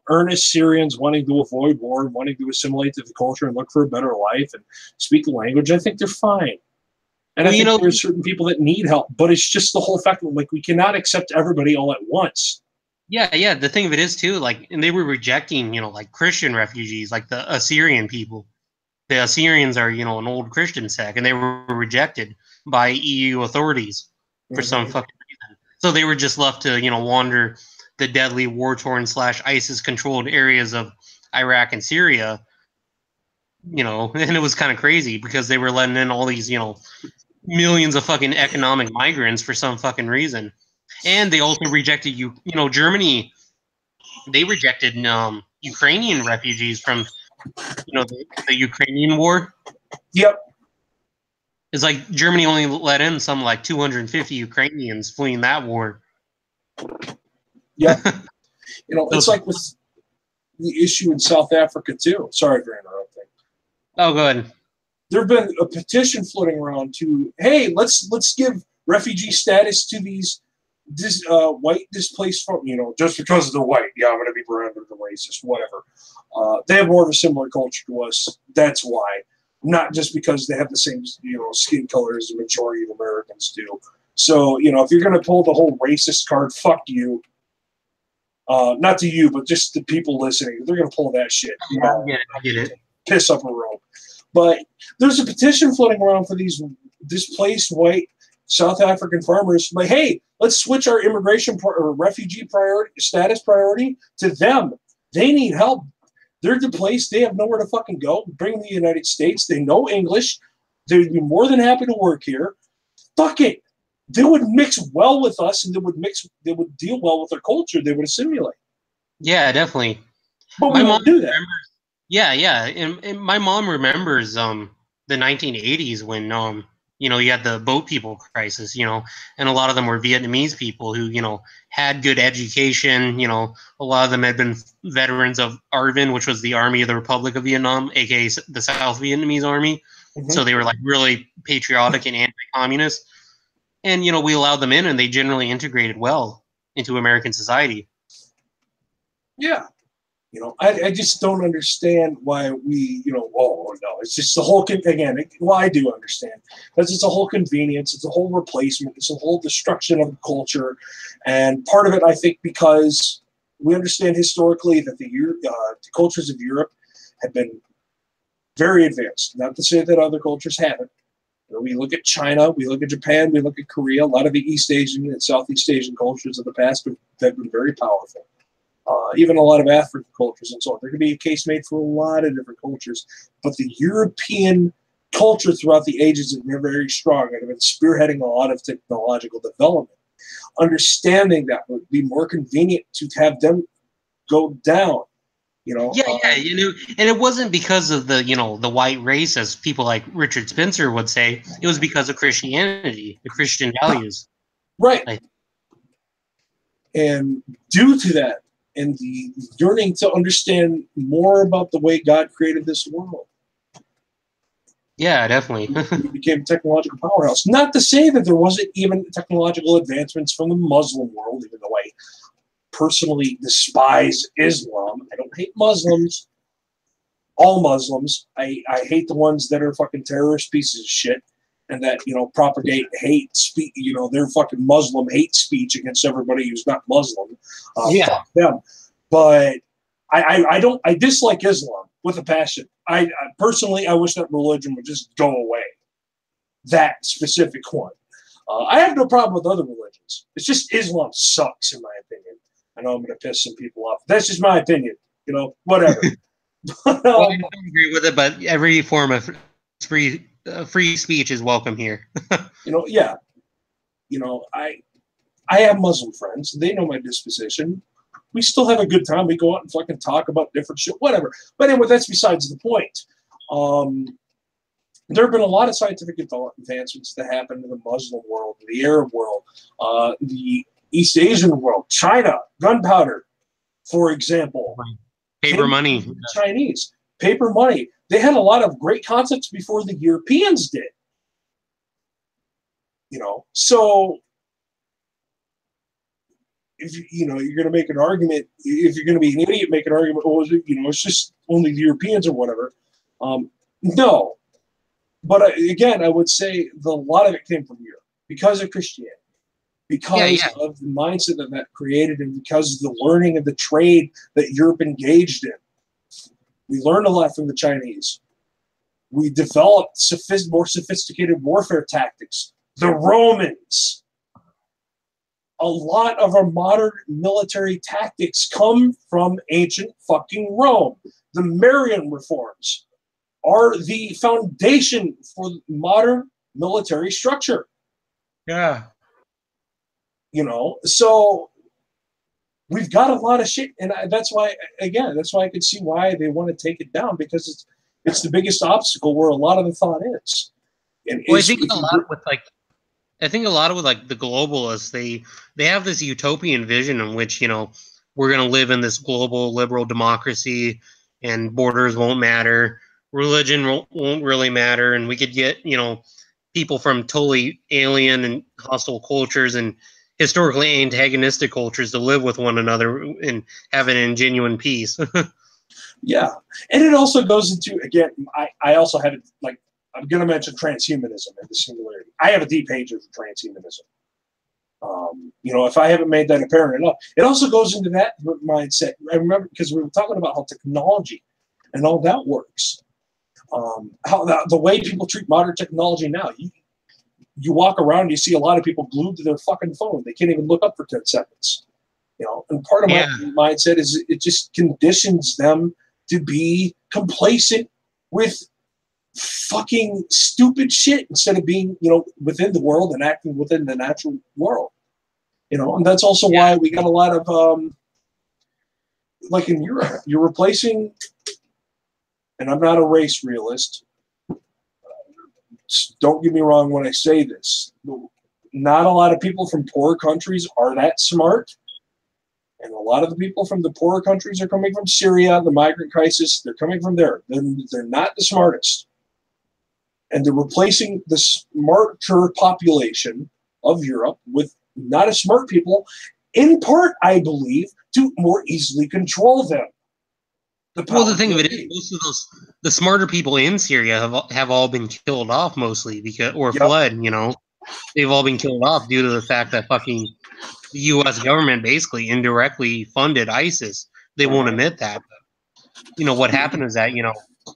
earnest Syrians wanting to avoid war, wanting to assimilate to the culture and look for a better life and speak the language, I think they're fine. And I think there's certain people that need help, but it's just the whole fact that, we cannot accept everybody all at once. Yeah. The thing of it is too, and they were rejecting, Christian refugees, like the Assyrian people. The Assyrians are, an old Christian sect, and they were rejected by EU authorities for some fucking reason. So they were just left to, wander the deadly war-torn / ISIS-controlled areas of Iraq and Syria, and it was kind of crazy because they were letting in all these, millions of fucking economic migrants for some fucking reason. And they also rejected Germany. They rejected Ukrainian refugees from the Ukrainian war. Yep. It's like Germany only let in some 250 Ukrainians fleeing that war. Yeah. It's like with the issue in South Africa too. Sorry for interrupting. Oh, go ahead. There have been a petition floating around to, hey, let's give refugee status to these white displaced folk, just because they're white. Yeah, I'm going to be branded the racist, whatever. They have more of a similar culture to us. That's why. Not just because they have the same, skin color as the majority of Americans do. So, if you're going to pull the whole racist card, fuck you. Not to you, but just the people listening. They're going to pull that shit. I get it. Piss up a rope. But there's a petition floating around for these displaced white South African farmers. Like, hey, let's switch our immigration or refugee status priority to them. They need help. They're displaced. They have nowhere to fucking go. Bring them to the United States. They know English. They'd be more than happy to work here. Fuck it. They would mix well with us, and they would deal well with our culture. They would assimilate. Yeah, definitely. But we won't do that. Yeah. And my mom remembers the 1980s when you had the boat people crisis, and a lot of them were Vietnamese people who, had good education. A lot of them had been veterans of ARVN, which was the Army of the Republic of Vietnam, aka the South Vietnamese Army. Mm-hmm. So they were really patriotic and anti-communist. And, we allowed them in, and they generally integrated well into American society. Yeah. I just don't understand why we, it's just the whole, I do understand. Because it's a whole convenience, it's a whole replacement, it's a whole destruction of the culture. And part of it, I think, because we understand historically that the cultures of Europe have been very advanced. Not to say that other cultures haven't. We look at China, we look at Japan, we look at Korea. A lot of the East Asian and Southeast Asian cultures of the past have been very powerful. even a lot of African cultures and so on. There could be a case made for a lot of different cultures, but the European culture throughout the ages has been very strong and have been spearheading a lot of technological development. Understanding that would be more convenient to have them go down, Yeah, and it wasn't because of the white race, as people like Richard Spencer would say. It was because of Christianity, the Christian values. Right. And due to that, and the yearning to understand more about the way God created this world. Yeah, definitely. We became a technological powerhouse. Not to say that there wasn't even technological advancements from the Muslim world, even though I personally despise Islam. I don't hate Muslims. All Muslims. I hate the ones that are fucking terrorist pieces of shit and that, propagate hate speech, their fucking Muslim hate speech against everybody who's not Muslim. Fuck them. But I dislike Islam with a passion. I personally, I wish that religion would just go away. That specific one. I have no problem with other religions. It's just Islam sucks, in my opinion. I know I'm going to piss some people off. That's just my opinion. Whatever. Well, I don't agree with it, but every form of free speech is welcome here. Yeah. I have Muslim friends. They know my disposition. We still have a good time. We go out and fucking talk about different shit, whatever. But anyway, that's besides the point. There have been a lot of scientific advancements that happened in the Muslim world, the Arab world, the East Asian world, China, gunpowder, for example. Paper money. Chinese. Paper money. They had a lot of great concepts before the Europeans did. So if you're going to make an argument, if you're going to be an idiot, make an argument, it's just only the Europeans or whatever. No. But again, I would say a lot of it came from Europe because of Christianity, because of the mindset that created, and because of the learning of the trade that Europe engaged in. We learned a lot from the Chinese. We developed more sophisticated warfare tactics. The Romans. A lot of our modern military tactics come from ancient fucking Rome. The Marian reforms are the foundation for modern military structure. Yeah. So we've got a lot of shit, and that's why I could see why they want to take it down, because it's the biggest obstacle where a lot of the thought is. And I think a lot with the globalists, they have this utopian vision in which we're going to live in this global liberal democracy, and borders won't matter, religion won't really matter, and we could get people from totally alien and hostile cultures and historically antagonistic cultures to live with one another and have it in genuine peace. Yeah, and it also goes into, again, I also had it, I'm going to mention transhumanism and the singularity. I have a deep hatred for transhumanism. If I haven't made that apparent enough, it also goes into that mindset. I remember, because we were talking about how technology and all that works. How the way people treat modern technology now. You walk around, you see a lot of people glued to their fucking phone. They can't even look up for 10 seconds. And part of my mindset is it just conditions them to be complacent with fucking stupid shit instead of being, within the world and acting within the natural world. And that's also why we got a lot of, like in Europe, you're replacing, and I'm not a race realist. Don't get me wrong when I say this. Not a lot of people from poor countries are that smart. And a lot of the people from the poorer countries are coming from Syria, the migrant crisis. They're coming from there. They're not the smartest. And they're replacing the smarter population of Europe with not as smart people, in part, I believe, to more easily control them. The thing of it is, most of the smarter people in Syria have all been killed off mostly fled, They've all been killed off due to the fact that fucking the U.S. government basically indirectly funded ISIS. They won't admit that. But, what happened is that,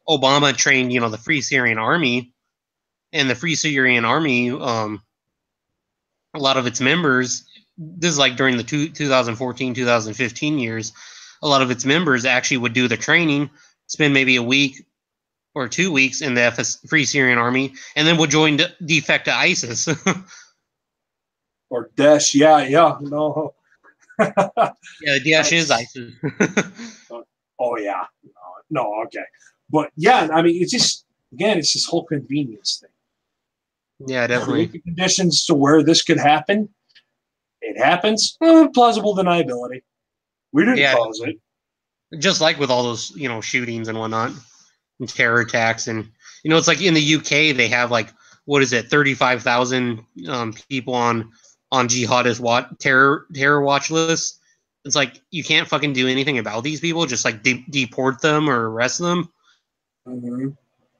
Obama trained, the Free Syrian Army, and the Free Syrian Army, a lot of its members, this is like during the 2014, 2015 years, a lot of its members actually would do the training, spend maybe a week or 2 weeks in the Free Syrian Army, and then would join defect to ISIS. Or Daesh, no. Yeah, Daesh is ISIS. Oh yeah, no, okay, but yeah, I mean, it's just again, it's this whole convenience thing. Yeah, definitely. The conditions to where this could happen, it happens. Plausible deniability. We didn't cause it. Just like with all those, shootings and whatnot, and terror attacks, and it's like in the UK they have like, what is it, 35,000 people on jihadist terror watch lists. It's like you can't fucking do anything about these people. Just like deport them or arrest them. Mm-hmm.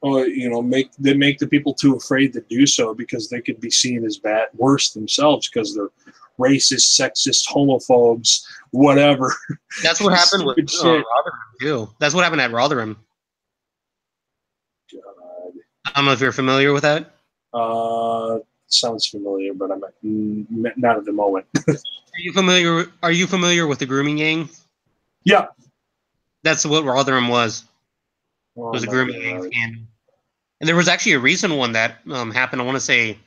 Or make the people too afraid to do so because they could be seen as worse themselves because they're racist, sexist, homophobes, whatever. That's what happened with Rotherham too. That's what happened at Rotherham. God. I don't know if you're familiar with that. Sounds familiar, but I'm not at the moment. Are you familiar with the grooming gang? Yeah, that's what Rotherham was. It was a grooming gang scandal, and there was actually a recent one that happened. I want to say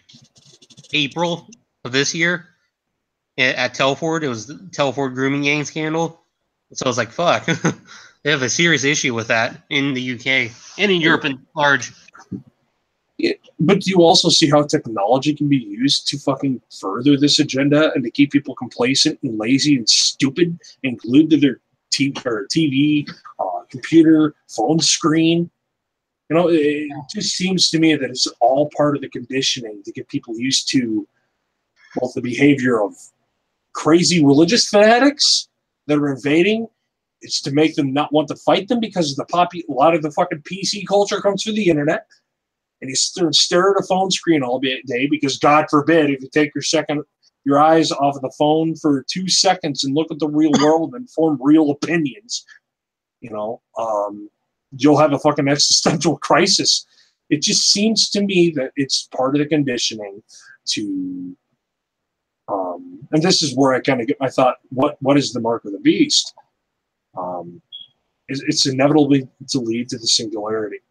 April of this year at Telford. It was the Telford grooming gang scandal. So I was like, fuck, they have a serious issue with that in the UK and in Europe at large. Yeah, but do you also see how technology can be used to fucking further this agenda and to keep people complacent and lazy and stupid and glued to their TV, computer, phone screen? It just seems to me that it's all part of the conditioning to get people used to both the behavior of crazy religious fanatics that are invading. It's to make them not want to fight them because a lot of the fucking PC culture comes through the internet. And you stare at a phone screen all day because, God forbid, if you take your eyes off of the phone for 2 seconds and look at the real world and form real opinions, you'll have a fucking existential crisis. It just seems to me that it's part of the conditioning to, and this is where I kind of get my thought, what is the mark of the beast? It's inevitably to lead to the singularity.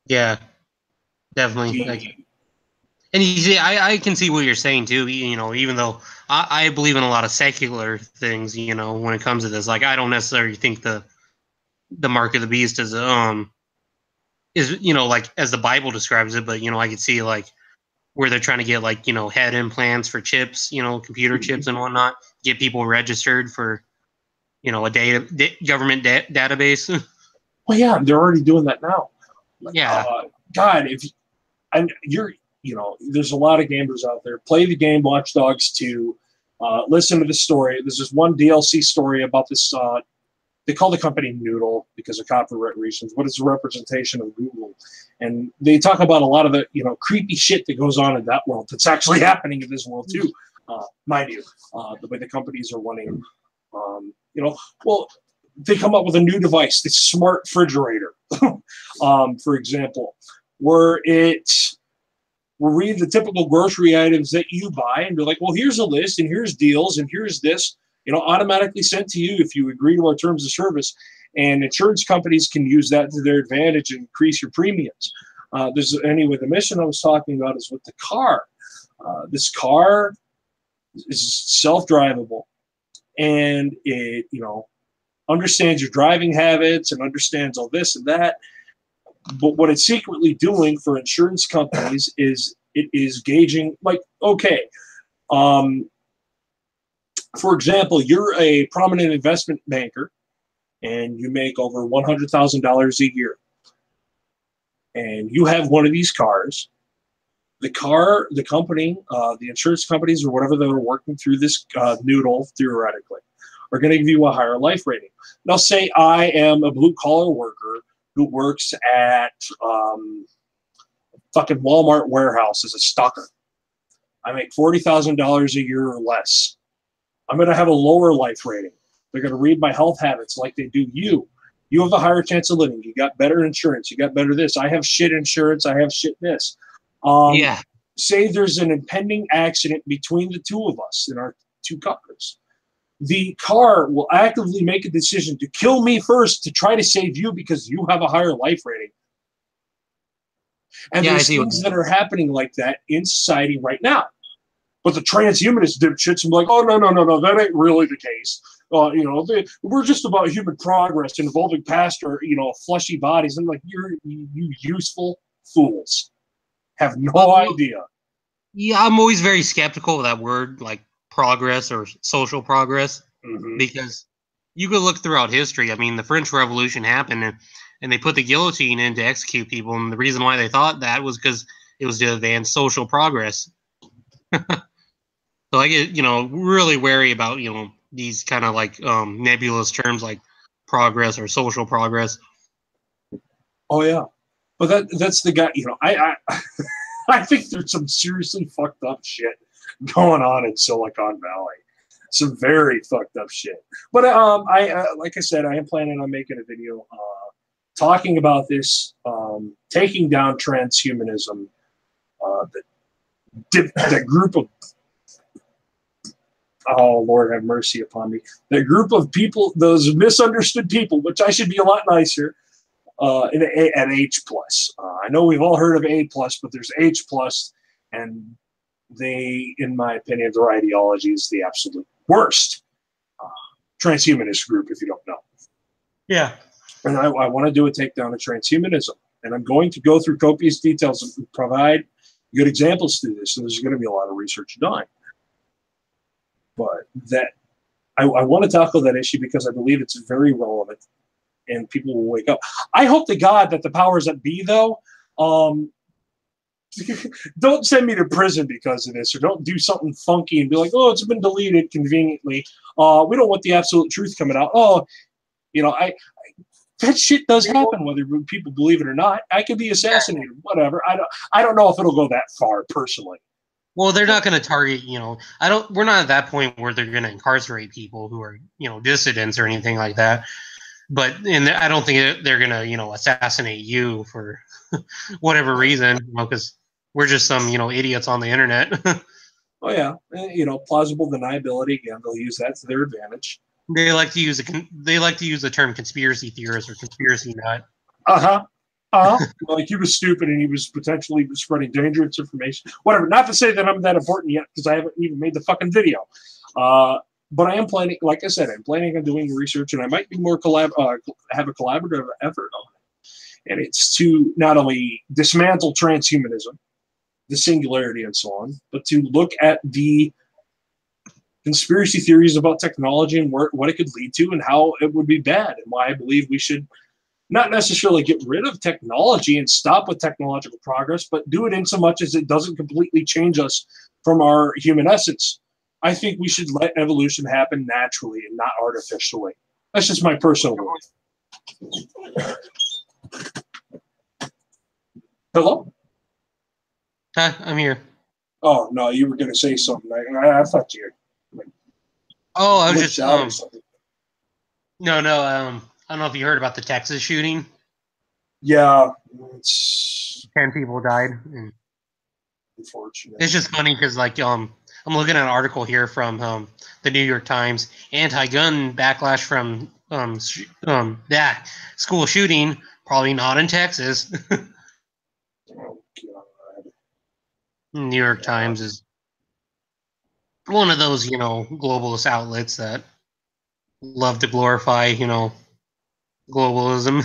Yeah. Definitely. And you see, I can see what you're saying too, even though I believe in a lot of secular things, when it comes to this. Like, I don't necessarily think the mark of the beast is like as the Bible describes it, but I could see like where they're trying to get like, head implants for chips, computer chips and whatnot, get people registered for, a government database. Well, yeah, they're already doing that now. Yeah. God, there's a lot of gamers out there. Play the game Watch Dogs 2. Listen to the story. There's this one DLC story about this. They call the company Noodle because of copyright reasons. What is a representation of Google? And they talk about a lot of the creepy shit that goes on in that world that's actually happening in this world too. Mind you, the way the companies are wanting, they come up with a new device, the smart refrigerator, for example, where it will read the typical grocery items that you buy and be like, well, here's a list and here's deals and here's this, automatically sent to you if you agree to our terms of service. And insurance companies can use that to their advantage and increase your premiums. The mission I was talking about is with the car. This car is self-drivable and it, understands your driving habits and understands all this and that. But what it's secretly doing for insurance companies is it is gauging, like, okay, for example, you're a prominent investment banker and you make over $100,000 a year. And you have one of these cars. The company, the insurance companies or whatever that are working through this Noodle, theoretically, are going to give you a higher life rating. Now, say I am a blue-collar worker who works at fucking Walmart warehouse as a stocker. I make $40,000 a year or less. I'm going to have a lower life rating. They're going to read my health habits like they do you. You have a higher chance of living. You got better insurance. You got better this. I have shit insurance. I have shit this. Say there's an impending accident between the two of us in our two cars. the car will actively make a decision to kill me first to try to save you because you have a higher life rating. And there's things that are happening like that in society right now. But the transhumanist dipshits are like, oh, no, that ain't really the case. We're just about human progress and evolving past our, fleshy bodies. And like, you useful fools have no idea. Yeah, I'm always very skeptical of that word, like progress or social progress, because you could look throughout history. I mean, the French Revolution happened, and they put the guillotine in to execute people, and the reason why they thought that was because it was to advance social progress. So I get, really wary about, these kind of like nebulous terms like progress or social progress. Oh yeah, but that's the guy. I I think there's some seriously fucked up shit going on in Silicon Valley. Some very fucked up shit. But like I said, I am planning on making a video talking about this, taking down transhumanism. The group of oh Lord have mercy upon me. The group of people, those misunderstood people, which I should be a lot nicer. At H plus. I know we've all heard of A plus, but there's H plus, and they, in my opinion, their ideology is the absolute worst. Transhumanist group, if you don't know. Yeah. And I want to do a takedown of transhumanism, and I'm going to go through copious details and provide good examples to this. So there's going to be a lot of research done. But that I want to tackle that issue because I believe it's very relevant. And people will wake up. I hope to God that the powers that be, though, don't send me to prison because of this, or don't do something funky and be like, oh, it's been deleted conveniently. We don't want the absolute truth coming out. Oh, that shit does happen, whether people believe it or not. I could be assassinated, whatever. I don't know if it'll go that far, personally. Well, they're not going to target, we're not at that point where they're going to incarcerate people who are, dissidents or anything like that. But I don't think they're going to, assassinate you for whatever reason, because we're just some, idiots on the internet. Oh, yeah. Plausible deniability. Again, they'll use that to their advantage. They like to use the term conspiracy theorist or conspiracy nut. Like he was stupid and he was potentially spreading dangerous information. Whatever. Not to say that I'm that important yet because I haven't even made the fucking video. But I am planning, like I said, I'm planning on doing research, and I might be more have a collaborative effort on it. And it's to not only dismantle transhumanism, the singularity, and so on, but to look at the conspiracy theories about technology and what it could lead to, and how it would be bad, and why I believe we should not necessarily get rid of technology and stop with technological progress, but do it in so much as it doesn't completely change us from our human essence. I think we should let evolution happen naturally and not artificially. That's just my personal belief. Hello? Huh, I'm here. Oh, no, you were going to say something. I thought you were. Oh, I was just... No, I don't know if you heard about the Texas shooting. Yeah. 10 people died. Unfortunate. It's just funny because, like, I'm looking at an article here from the New York Times. Anti-gun backlash from that school shooting, probably not in Texas. Oh, God. New York Times is one of those, globalist outlets that love to glorify, globalism.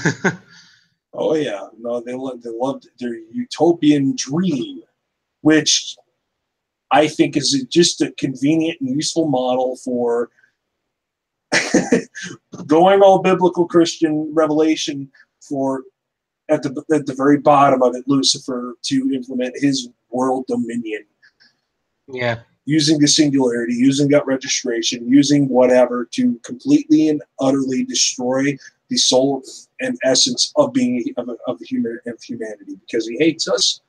Oh, yeah. No, they loved their utopian dream, which I think is just a convenient and useful model for going all biblical Christian revelation for at the very bottom of it, Lucifer, to implement his world dominion. Yeah. Using the singularity, using gut registration, using whatever to completely and utterly destroy the soul and essence of being of humanity, because he hates us.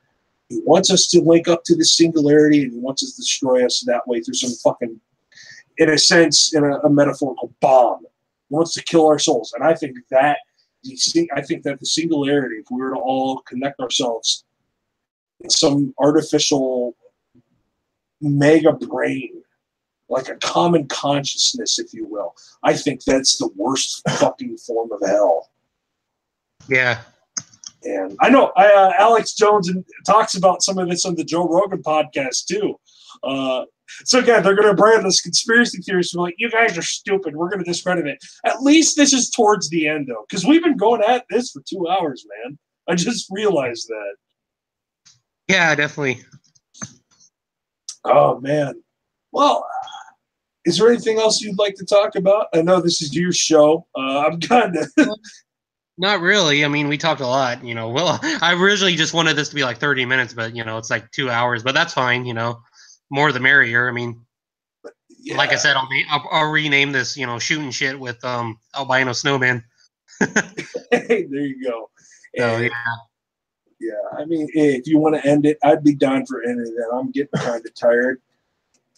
He wants us to link up to the singularity, and he wants us to destroy us that way through some fucking, in a sense, in a metaphorical bomb. He wants to kill our souls. And I think that the singularity, if we were to all connect ourselves in some artificial mega brain like a common consciousness, if you will. I think that's the worst fucking form of hell. Yeah. And I know Alex Jones talks about some of this on the Joe Rogan podcast too. So again, they're going to brand us conspiracy theorists. We're like, you guys are stupid. We're going to discredit it. At least this is towards the end, though, because we've been going at this for 2 hours, man. I just realized that. Yeah, definitely. Oh, man. Well, is there anything else you'd like to talk about? I know this is your show. I'm kind of... Not really. I mean, we talked a lot, Well, I originally just wanted this to be like 30 minutes, but, it's like 2 hours. But that's fine, More the merrier. I mean, yeah. Like I said, I'll rename this, Shootin' Shit with Albino Snowman. Hey, there you go. So, yeah. Yeah, I mean, if you want to end it, I'd be down for ending that. I'm getting kind of tired.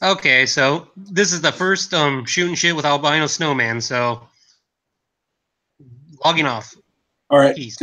Okay, so this is the first Shootin' Shit with Albino Snowman, so logging off. All right. Peace.